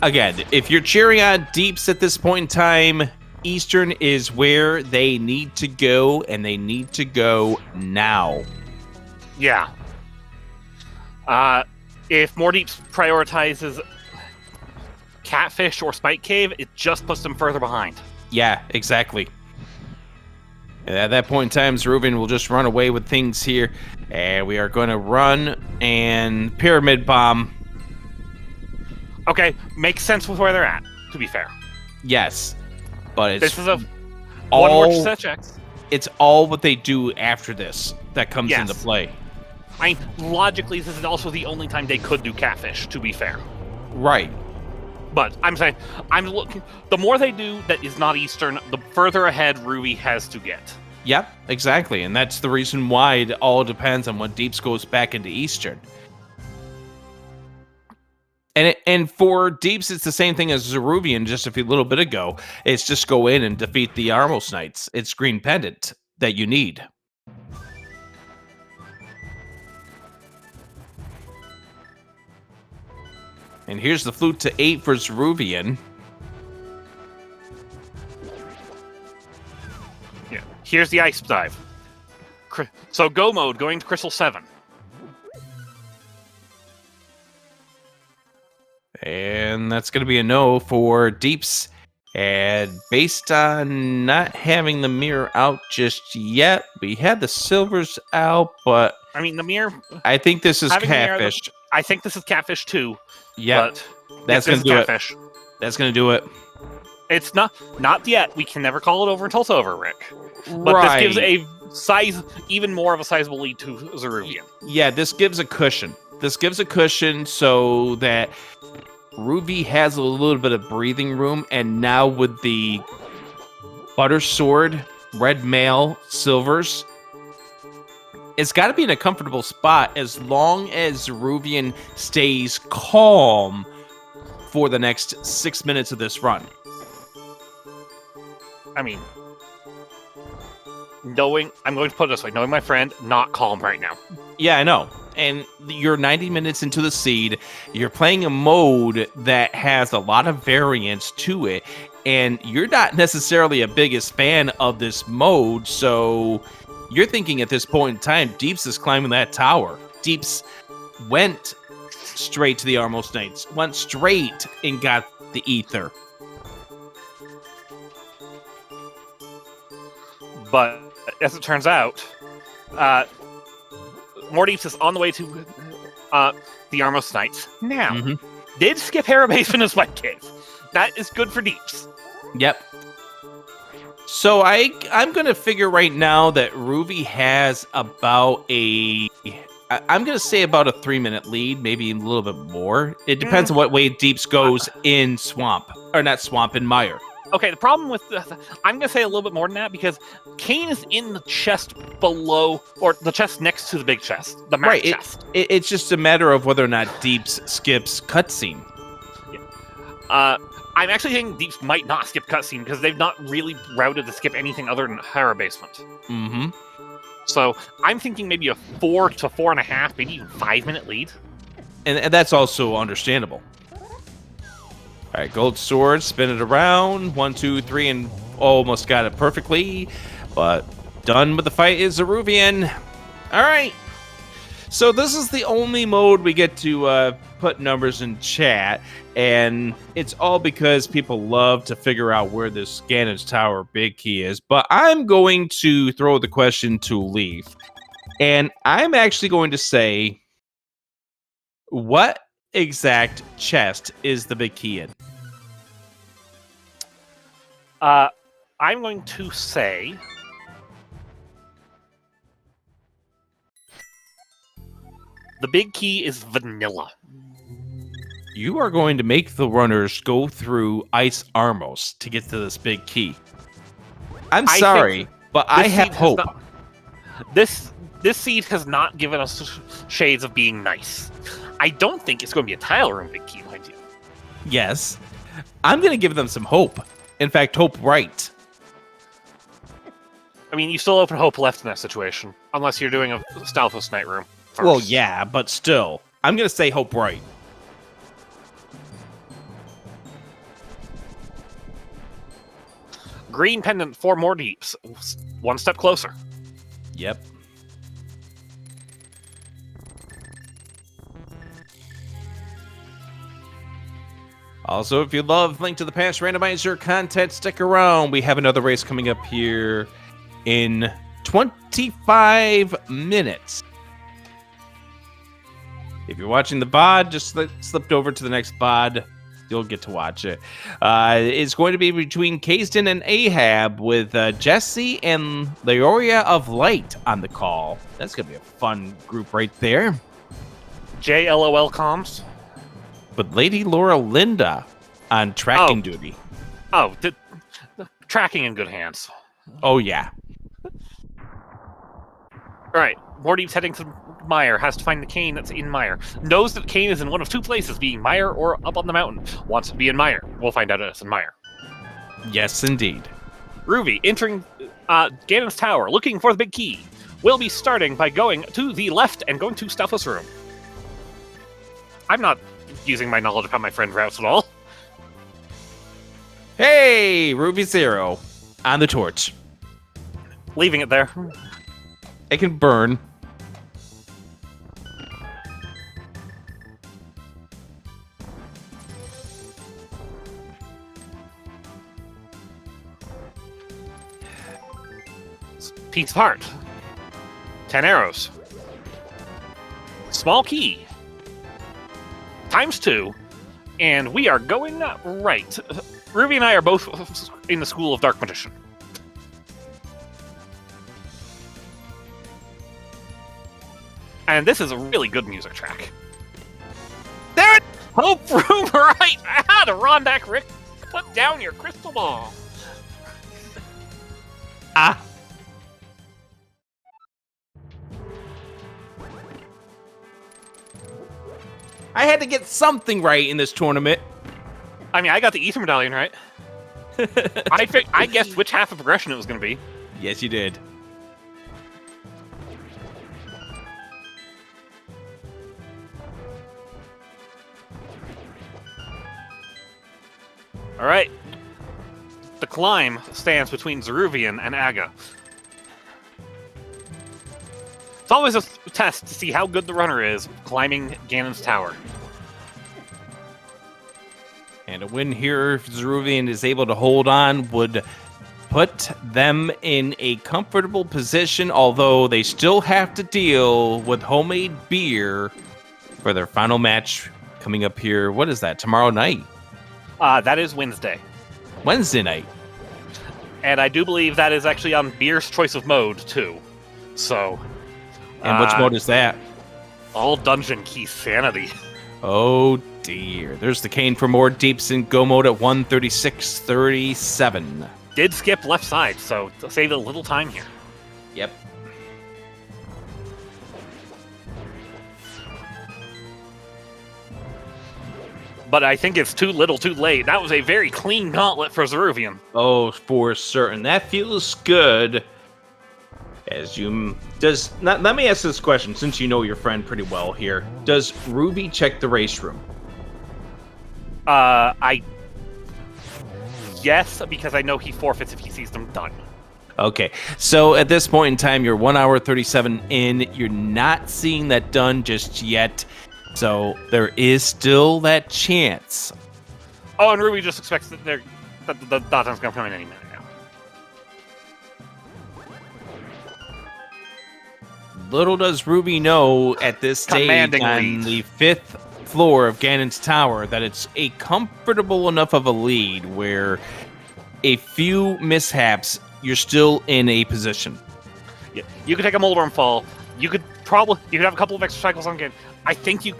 again, if you're cheering on Deeps at this point in time, Eastern is where they need to go, and they need to go now. Yeah. If Mordeeps prioritizes Catfish or Spike Cave, it just puts them further behind. Yeah, exactly. And at that point in time, Zaruvyen will just run away with things here. And we are going to run and Pyramid Bomb. Okay, makes sense with where they're at, to be fair. Yes. But it's this is a one more set of checks. It's all what they do after this that comes into play. I mean, logically, this is also the only time they could do Catfish, to be fair. Right. But I'm saying, I'm looking. The more they do that is not Eastern, the further ahead Ruby has to get. Yep, exactly. And that's the reason why it all depends on when Deeps goes back into Eastern. And for Deeps, it's the same thing as Zaruvyen just a little bit ago. It's just go in and defeat the Armos Knights. It's Green Pendant that you need. And here's the flute to 8 for Zaruvyen. Yeah. Here's the ice dive. So go mode, going to Crystal 7. And that's going to be a no for Deeps. And based on not having the mirror out just yet, we had the silvers out, but I mean, the mirror. I think this is catfish. I think this is catfish too. Yeah, that's going to do catfish. That's going to do it. It's not yet. We can never call it over until it's over, Rick. But this gives a even more of a sizable lead to Zaruvyen. Yeah, this gives a cushion. This gives a cushion so that Ruby has a little bit of breathing room, and now with the Butter Sword, Red Mail, Silvers, it's got to be in a comfortable spot as long as Zaruvyen stays calm for the next 6 minutes of this run. I mean, I'm going to put it this way, knowing my friend, not calm right now. Yeah, I know. And you're 90 minutes into the seed. You're playing a mode that has a lot of variance to it, and you're not necessarily a biggest fan of this mode, so you're thinking at this point in time, Deeps is climbing that tower. Deeps went straight to the Armos Knights, went straight and got the Ether. But as it turns out, Deeps is on the way to the Armos Knights. Now, did skip Hera Basement as Wet Cave. That is good for Deeps. Yep. So I'm going to figure right now that Ruby has about I'm going to say about a 3-minute lead, maybe a little bit more. It depends on what way Deeps goes in Swamp. Or not Swamp, in Mire. Okay, the problem with I'm going to say a little bit more than that, because Kane is in the chest below, or the chest next to the big chest, the map chest. It's just a matter of whether or not Deeps skips cutscene. Yeah. I'm actually thinking Deeps might not skip cutscene, because they've not really routed to skip anything other than Hera Basement. Mm-hmm. So I'm thinking maybe a 4 to 4.5, maybe even 5-minute lead. And that's also understandable. All right, gold sword, spin it around. 1, 2, 3, and almost got it perfectly. But done with the fight is Zaruvyen. All right. So this is the only mode we get to put numbers in chat. And it's all because people love to figure out where this Ganon's Tower big key is. But I'm going to throw the question to Leaf. And I'm actually going to say, what exact chest is the big key in? I'm going to say the big key is vanilla. You are going to make the runners go through Ice Armos to get to this big key. I'm sorry, but I have hope. This seed has not given us shades of being nice. I don't think it's going to be a tile room big key, mind you. Yes. I'm going to give them some hope. In fact, hope right. I mean, you still open hope left in that situation, unless you're doing a Stalfos Night Room first. Well, yeah, but still. I'm going to say hope right. Green pendant, 4 more Deeps. 1 step closer. Yep. Also, if you love Link to the Past Randomizer content, stick around. We have another race coming up here in 25 minutes. If you're watching the VOD, just slip over to the next VOD. You'll get to watch it. It's going to be between Kazdin and Ahab with Jesse and Leoria of Light on the call. That's going to be a fun group right there. JLOL comms. But Lady Laura Linda on tracking duty. Oh, the tracking in good hands. Oh, yeah. All right, Mordeep's heading to Mire, has to find the cane that's in Mire. Knows that cane is in one of two places, being Mire or up on the mountain. Wants to be in Mire. We'll find out it's in Mire. Yes, indeed. Ruby, entering Ganon's tower, looking for the big key. We'll be starting by going to the left and going to Stealth's room. I'm not using my knowledge of how my friend routes at all. Hey, Ruby Zero on the torch. Leaving it there. It can burn. Piece of heart. 10 arrows. Small key. ×2. And we are going right. Ruby and I are both in the School of Dark Magician. And this is a really good music track. There it is! Hope Room right! Adirondack Rick, put down your crystal ball. Ah. I had to get something right in this tournament. I mean, I got the Ether Medallion right. I guessed which half of progression it was going to be. Yes, you did. All right. The climb stands between Zaruvyen and Aga. It's always a test to see how good the runner is climbing Ganon's tower. And a win here, if Zaruvyen is able to hold on, would put them in a comfortable position, although they still have to deal with homemade beer for their final match coming up here. What is that, tomorrow night? That is Wednesday. Wednesday night. And I do believe that is actually on Beer's choice of mode, too. So... And which mode is that? All Dungeon Key Sanity. Oh dear. There's the cane for more deeps in Go mode at 136.37. Did skip left side, so save a little time here. Yep. But I think it's too little too late. That was a very clean gauntlet for Zaruvyen. Oh, for certain. That feels good. As you let me ask this question, since you know your friend pretty well here. Does Ruby check the race room? Yes, because I know he forfeits if he sees them done. Okay, so at this point in time, you're 1 hour 37 in. You're not seeing that done just yet, so there is still that chance. Oh, and Ruby just expects that the Datan's gonna come in any minute now. Little does Ruby know at this stage on the 5th floor of Ganon's tower that it's a comfortable enough of a lead where a few mishaps, you're still in a position. Yeah, you could take a Moldorm fall. You could have a couple of extra cycles on Ganon. I think you,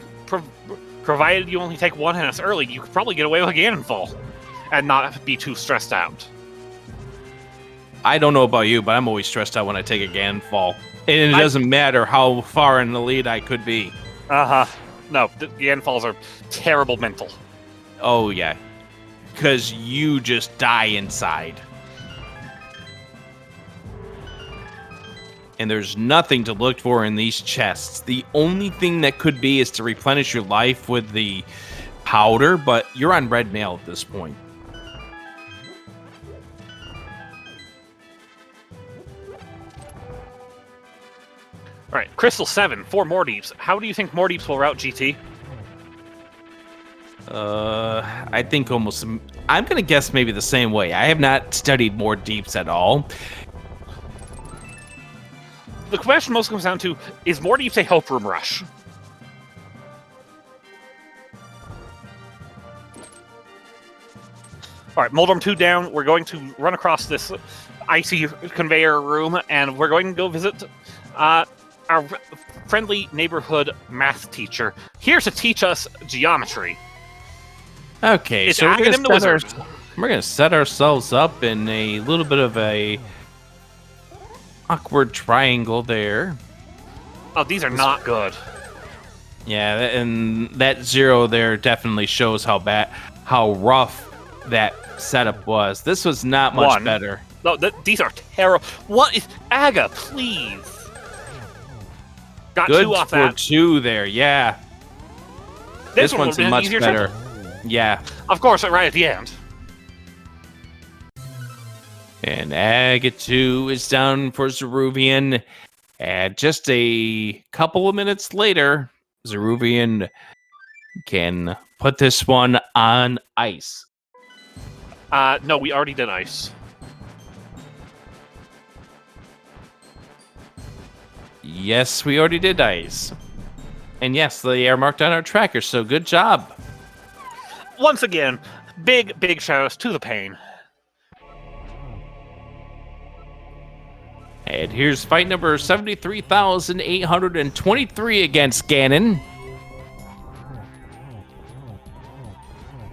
provided you only take one and it's early, you could probably get away with a Ganon fall and not be too stressed out. I don't know about you, but I'm always stressed out when I take a Ganon fall. And it doesn't matter how far in the lead I could be. Uh-huh. No, the Ganon falls are terrible mental. Oh, yeah. Because you just die inside. And there's nothing to look for in these chests. The only thing that could be is to replenish your life with the powder, but you're on red mail at this point. All right, Crystal 7 for Mordeeps. How do you think Mordeeps will route GT? I think almost... I'm going to guess maybe the same way. I have not studied Mordeeps at all. The question most comes down to, is Mordeeps a Hope Room rush? All right, Moldorm 2 down. We're going to run across this icy conveyor room, and we're going to go visit our friendly neighborhood math teacher here to teach us geometry. Okay, It's so Ganon the wizard. we're gonna set ourselves up in a little bit of a awkward triangle there. Oh, these are not good. Yeah, and that 0 there definitely shows how rough that setup was. This was not much better. No, these are terrible. What is Aga? Please. Got Good 2 off for that. 2 there. Yeah, this one's much better. Yeah. Of course, right at the end. And Aga 2 is down for Zaruvyen. And just a couple of minutes later, Zaruvyen can put this one on ice. No, we already did ice. Yes, we already did ice. And yes, they are marked on our tracker, so good job. Once again, big shout-outs to the pain. And here's fight number 73,823 against Ganon.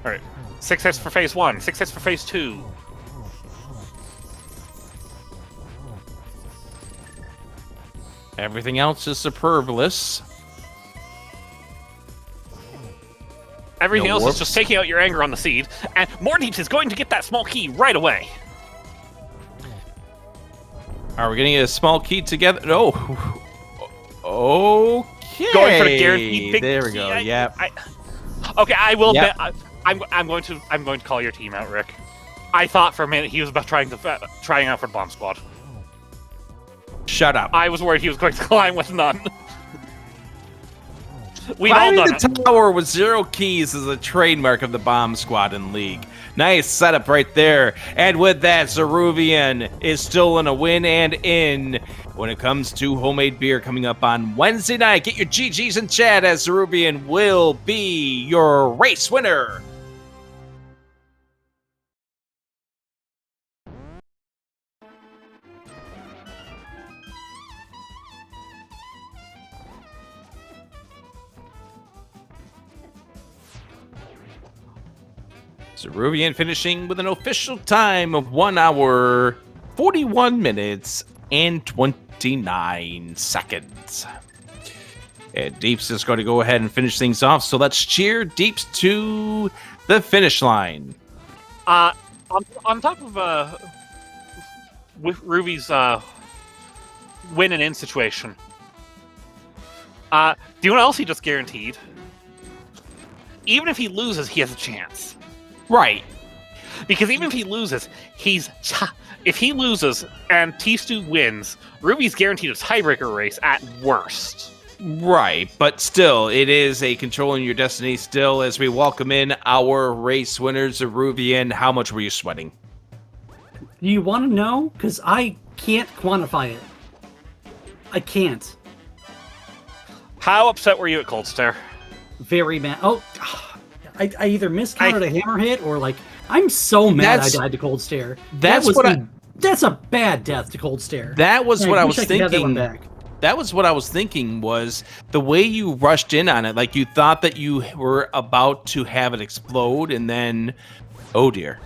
All right, 6 hits for phase 1, 6 hits for phase 2. Everything else is superfluous. Everything No else whoops. is just taking out your anger on the seed, and Mordeeps is going to get that small key right away. Are we getting a small key together? No. Okay. Going for the guaranteed big There we key. go. Yep. Okay, I will Yep. bet. I'm going to call your team out, Rick. I thought for a minute he was about trying out for the bomb squad. Shut up. I was worried he was going to climb with none. We've all Climbing done the it. tower with 0 keys is a trademark of the Bomb Squad in League. Nice setup right there. And with that, Zaruvyen is still in a win and in when it comes to homemade beer coming up on Wednesday night. Get your GGs in chat as Zaruvyen will be your race winner. Zaruvyen finishing with an official time of 1 hour, 41 minutes, and 29 seconds. And Deeps is going to go ahead and finish things off, so let's cheer Deeps to the finish line. On top of with Ruby's win and in situation. Do you know what else he just guaranteed? Even if he loses, he has a chance. Right. Because even if he loses, if he loses and T-Stu wins, Ruby's guaranteed a tiebreaker race at worst. Right, but still, it is a controlling your destiny still as we welcome in our race winners, Zaruvyen. How much were you sweating? Do you want to know? Because I can't quantify it. I can't. How upset were you at Cold Stare? Very mad. Oh, I either miscounted a hammer hit or like I'm so mad I died to Cold Stare. That's That's a bad death to Cold Stare. That was what I was thinking. That was what I was thinking was the way you rushed in on it. Like you thought that you were about to have it explode, and then, oh dear.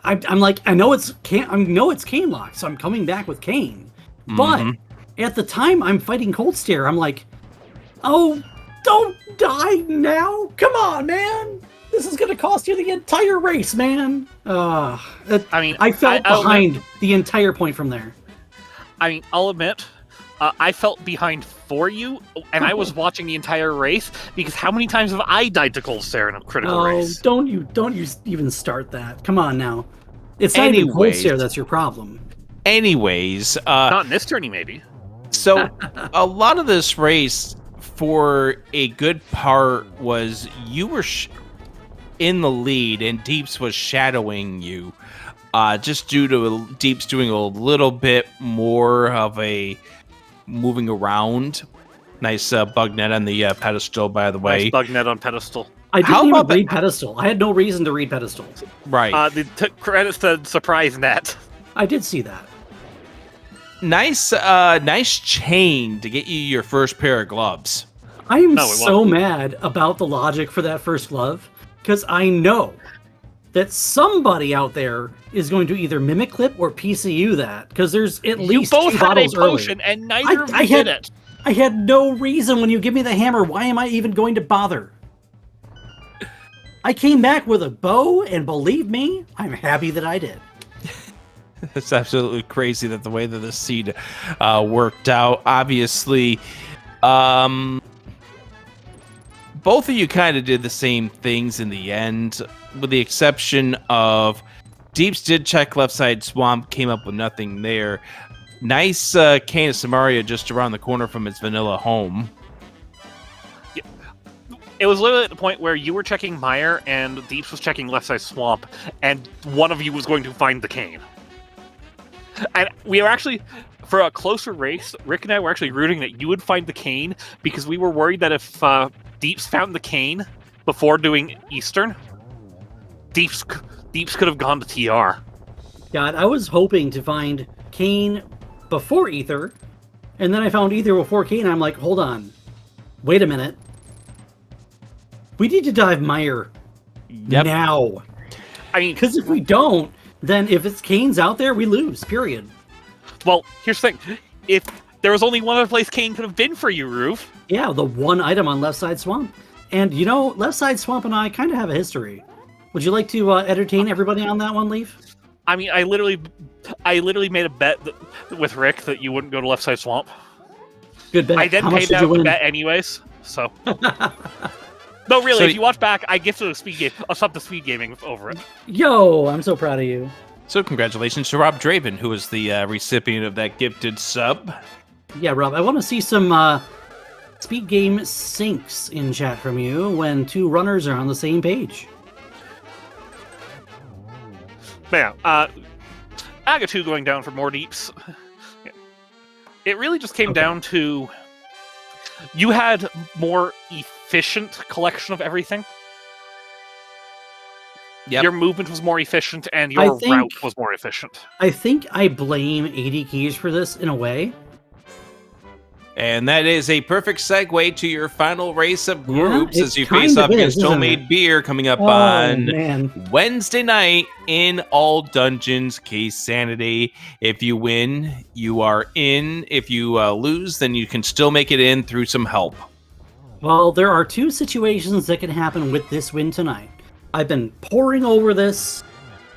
I'm like, I know it's Cane Lock, so I'm coming back with Cane. But at the time I'm fighting Cold Stare, I'm like, oh, don't die now! Come on, man! This is gonna cost you the entire race, man. I felt behind the entire point from there. I mean, I'll admit, I felt behind for you, and I was watching the entire race because how many times have I died to Cold Stare in a critical race? Don't you even start that. Come on now. It's not even Cold Stare that's your problem. Anyways, not in this tourney, maybe. So a lot of this race, for a good part, was you were in the lead and Deeps was shadowing you, just due to Deeps doing a little bit more of a moving around. Nice bug net on the pedestal, by the way. Nice bug net on pedestal. I didn't even read pedestal. I had no reason to read pedestal. Right. They took credits to surprise net. I did see that. Nice chain to get you your first pair of gloves. I am so mad about the logic for that first glove Because I know that somebody out there is going to either mimic clip or PCU that, because there's at least both two had a bottles potion, early. and neither of you did it. I had no reason when you give me the hammer. Why am I even going to bother? I came back with a bow, and believe me, I'm happy that I did. It's absolutely crazy that the way that the seed worked out. Obviously, both of you kind of did the same things in the end, with the exception of Deeps did check left side swamp, came up with nothing there. Nice cane of Samaria just around the corner from its vanilla home. Yeah. It was literally at the point where you were checking Mire and Deeps was checking left side swamp, and one of you was going to find the cane. And we were actually, for a closer race, Rick and I were actually rooting that you would find the cane, because we were worried that if Deeps found the cane before doing Eastern, Deeps could have gone to TR. God, I was hoping to find Kane before Ether, and then I found Ether before Kane, and I'm like, hold on. Wait a minute. We need to dive Mire now. I mean, because if we don't, then if it's Kane's out there, we lose, period. Well, here's the thing. If there was only one other place Kane could have been for you, Roof. Yeah, the one item on Left Side Swamp. And, you know, Left Side Swamp and I kind of have a history. Would you like to entertain everybody on that one, Leaf? I mean, I literally made a bet with Rick that you wouldn't go to Left Side Swamp. Good bet. I then paid out the bet anyways, so... No, really, if you watch back, I gifted a speed game. I'll stop the speed gaming over it. Yo, I'm so proud of you. So congratulations to Rob Draven, who was the recipient of that gifted sub. Yeah, Rob, I want to see some speed game syncs in chat from you when two runners are on the same page. Man, Aga2 going down for more Deeps. It really just came down to... You had more efficient collection of everything. Yep. Your movement was more efficient, and your route was more efficient. I think I blame 80 keys for this in a way. And that is a perfect segue to your final race of groups as you kind face of off against isn't Homemade it? Beer coming up Oh, on man. Wednesday night in all dungeons, Case Sanity. If you win, you are in. If you lose, then you can still make it in through some help. Well, there are two situations that can happen with this win tonight. I've been poring over this.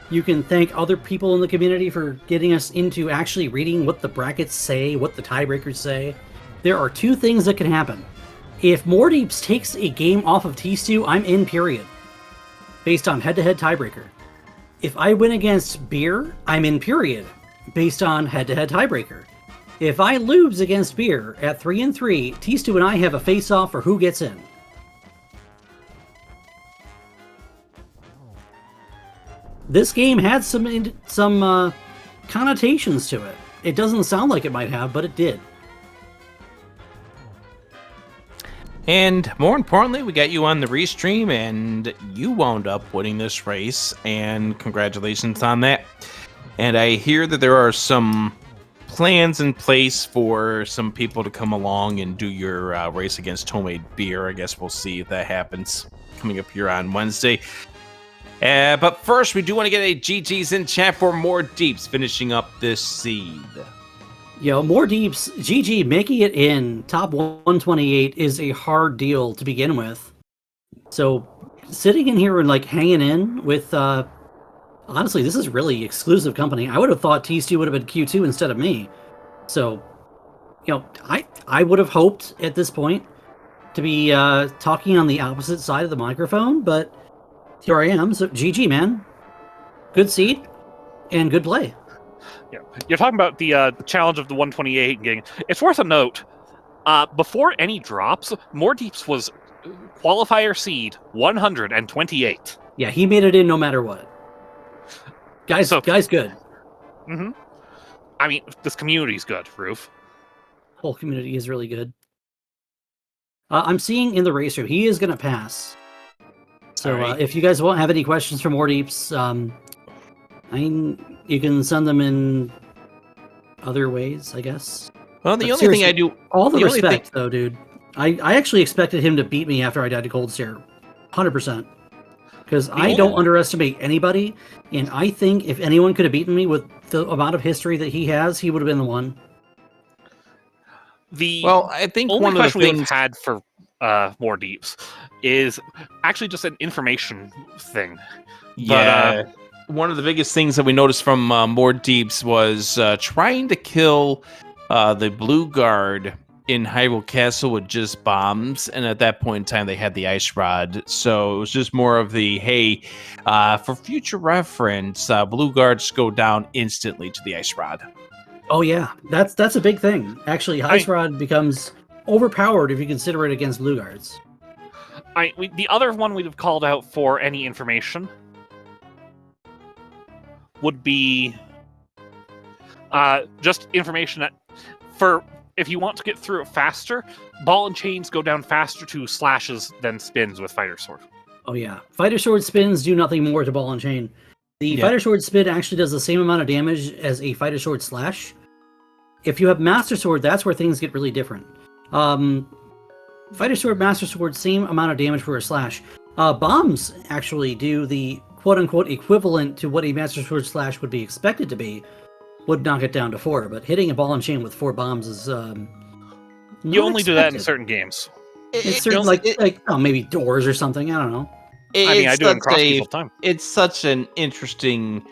You can thank other people in the community for getting us into actually reading what the brackets say, what the tiebreakers say. There are two things that can happen. If Mordeeps takes a game off of T-Stew, I'm in, period. Based on head-to-head tiebreaker. If I win against Beer, I'm in, period. Based on head-to-head tiebreaker. If I lose against Beer at 3-3, T-Stew and I have a face-off for who gets in. This game had some connotations to it. It doesn't sound like it might have, but it did. And more importantly, we got you on the restream, and you wound up winning this race, and congratulations on that. And I hear that there are some plans in place for some people to come along and do your race against Homemade Beer. I guess we'll see if that happens coming up here on Wednesday. But first, we do want to get a GG's in chat for more Deeps finishing up this seed. Yo, more Deeps. GG, making it in top 128 is a hard deal to begin with. So, sitting in here and like hanging in with, honestly, this is really exclusive company. I would have thought T-Stew would have been Q2 instead of me. So, you know, I would have hoped at this point to be talking on the opposite side of the microphone, but here I am. So, GG, man. Good seed and good play. Yeah, you're talking about the challenge of the 128 game. It's worth a note. Before any drops, Mordeeps was qualifier seed 128. Yeah, he made it in no matter what. Guys, guys, good. Mm-hmm. I mean, this community's good, Roof. Whole community is really good. I'm seeing in the racer, he is going to pass. So right. If you guys won't have any questions for Mordeeps, you can send them in other ways, I guess. Well, the only thing I do... All the respect, though, dude. I actually expected him to beat me after I died to Cold Stare. 100%. because I don't underestimate anybody, and I think if anyone could have beaten me with the amount of history that he has, he would have been the one. Well, I think only one of the question we would things have had for more deeps is actually just an information thing. Yeah, one of the biggest things that we noticed from More Deeps was trying to kill the Blue Guard in Hyrule Castle with just bombs, and at that point in time, they had the Ice Rod, so it was just more of the, hey, for future reference, Blue Guards go down instantly to the Ice Rod. Oh yeah, that's a big thing. Actually, Ice Rod becomes overpowered if you consider it against Blue Guards. The other one we'd have called out for any information would be just information that, if you want to get through it faster, ball and chains go down faster to slashes than spins with Fighter Sword. Oh yeah, Fighter Sword spins do nothing more to ball and chain. The Fighter Sword spin actually does the same amount of damage as a Fighter Sword slash. If you have Master Sword, that's where things get really different. Fighter Sword, Master Sword, same amount of damage for a slash. Bombs actually do the quote-unquote equivalent to what a Master Sword slash would be expected to be, would knock it down to 4, but hitting a ball and chain with 4 bombs is you only do that in certain games. It's certain, like maybe doors or something, I don't know. I do it in cross keys all the time. It's such an interesting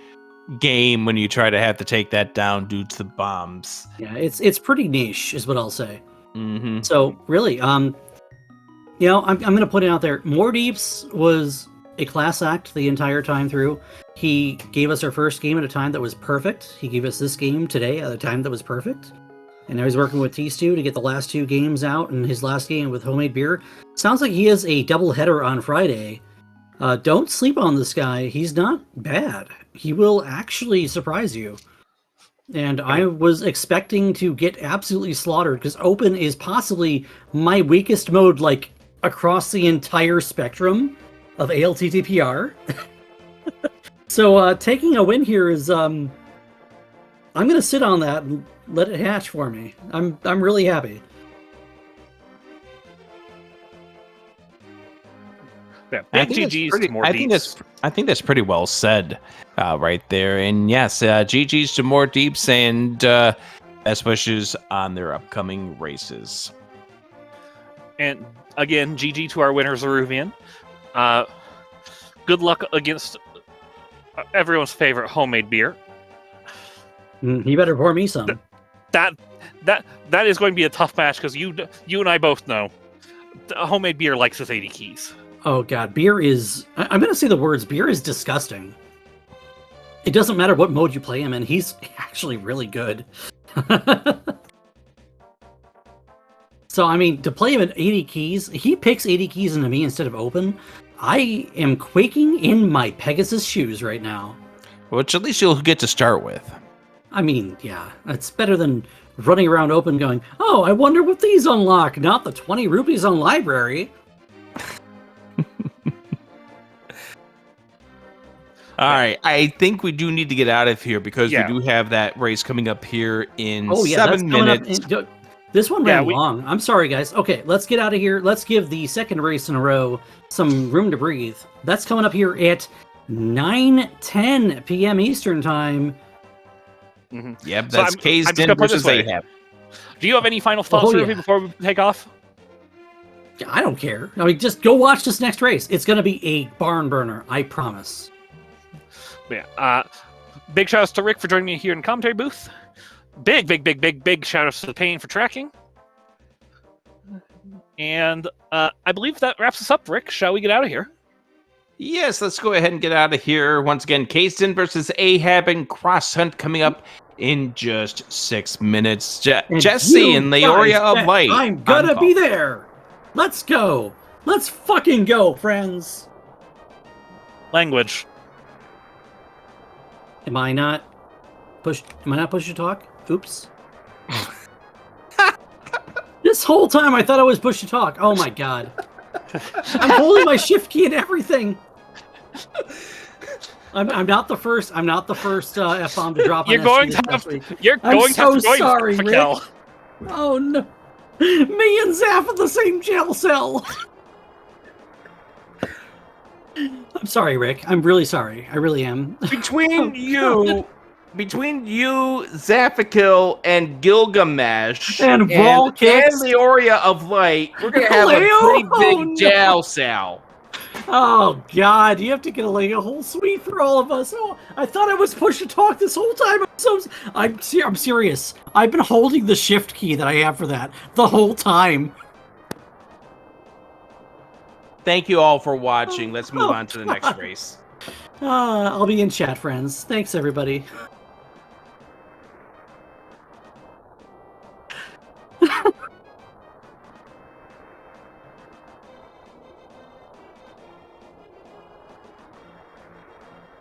game when you try to have to take that down due to the bombs. Yeah, it's pretty niche, is what I'll say. Mm-hmm. So really, I'm gonna put it out there. More Deeps was a class act the entire time through. He gave us our first game at a time that was perfect. He gave us this game today at a time that was perfect. And now he's working with Thieves Town to get the last 2 games out, and his last game with Homemade Beer. Sounds like he has a double header on Friday. Don't sleep on this guy. He's not bad. He will actually surprise you. And I was expecting to get absolutely slaughtered, because Open is possibly my weakest mode, like, across the entire spectrum of ALTTPR. So taking a win here is I'm gonna sit on that and let it hatch for me. I'm really happy. Yeah, big GG's to More Deeps. I think that's pretty well said right there. And yes, GG's to More Deeps, and best wishes on their upcoming races. And again, GG to our winner, Zaruvyen. Good luck against everyone's favorite Homemade Beer. You better pour me some. That is going to be a tough match, because you and I both know Homemade Beer likes his 80 keys. Oh god, beer is... I'm going to say the words, beer is disgusting. It doesn't matter what mode you play him in, he's actually really good. So, I mean, to play him at 80 keys, he picks 80 keys into me instead of Open. I am quaking in my Pegasus shoes right now. Which at least you'll get to start with. I mean, yeah, it's better than running around Open going, oh, I wonder what these unlock, not the 20 rupees on library. All right, I think we do need to get out of here, because we do have that race coming up here in 7 minutes. This one ran long. I'm sorry, guys. Okay, let's get out of here. Let's give the second race in a row some room to breathe. That's coming up here at 9:10 p.m. Eastern time. Mm-hmm. Yep, that's Kaysden versus Ahab. Do you have any final thoughts before we take off? I don't care. I mean, just go watch this next race. It's going to be a barn burner, I promise. Yeah. Big shout outs to Rick for joining me here in the commentary booth. Big shout outs to Payne for tracking. And I believe that wraps us up, Rick. Shall we get out of here? Yes, let's go ahead and get out of here. Once again, Kaysden versus Ahab and Cross Hunt coming up in just 6 minutes. Jesse and Leoria of Light. I'm gonna be there. Let's go. Let's fucking go, friends. Language. Am I not push to talk? Oops. This whole time I thought I was push to talk. Oh my god. I'm holding my shift key and everything. I'm not the first F-bomb to drop on You're going to have to sorry, Rick. Oh no. Me and Zaph in the same jail cell. I'm sorry, Rick. I'm really sorry. I really am. Between you, Zaphakil, and Gilgamesh, And Volkix. the Aria of Light, we're gonna have a Leo? pretty big Oh, no. jowl sal. Oh God! You have to get a whole suite for all of us. Oh, I thought I was supposed to talk this whole time. I'm serious. I've been holding the shift key that I have for that the whole time. Thank you all for watching. Let's move on to the next race. I'll be in chat, friends. Thanks, everybody.